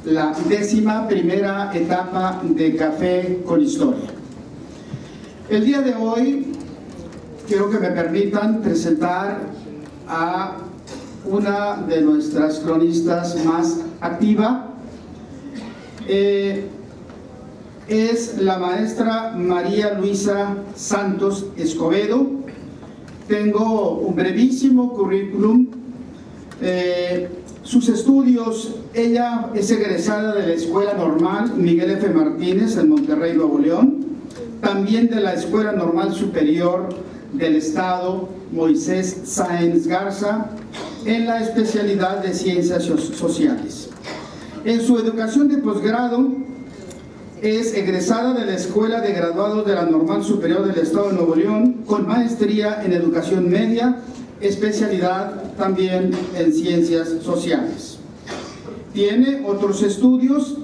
la 11ª etapa de Café con Historia. El día de hoy quiero que me permitan presentar a una de nuestras cronistas más activa. Es la maestra María Luisa Santos Escobedo. Tengo un brevísimo currículum. Sus estudios: ella es egresada de la Escuela Normal Miguel F. Martínez en Monterrey, Nuevo León, también de la Escuela Normal Superior del Estado Moisés Sáenz Garza, en la especialidad de Ciencias Sociales. En su educación de posgrado es egresada de la Escuela de Graduados de la Normal Superior del Estado de Nuevo León, con maestría en Educación Media, especialidad también en Ciencias Sociales. Tiene otros estudios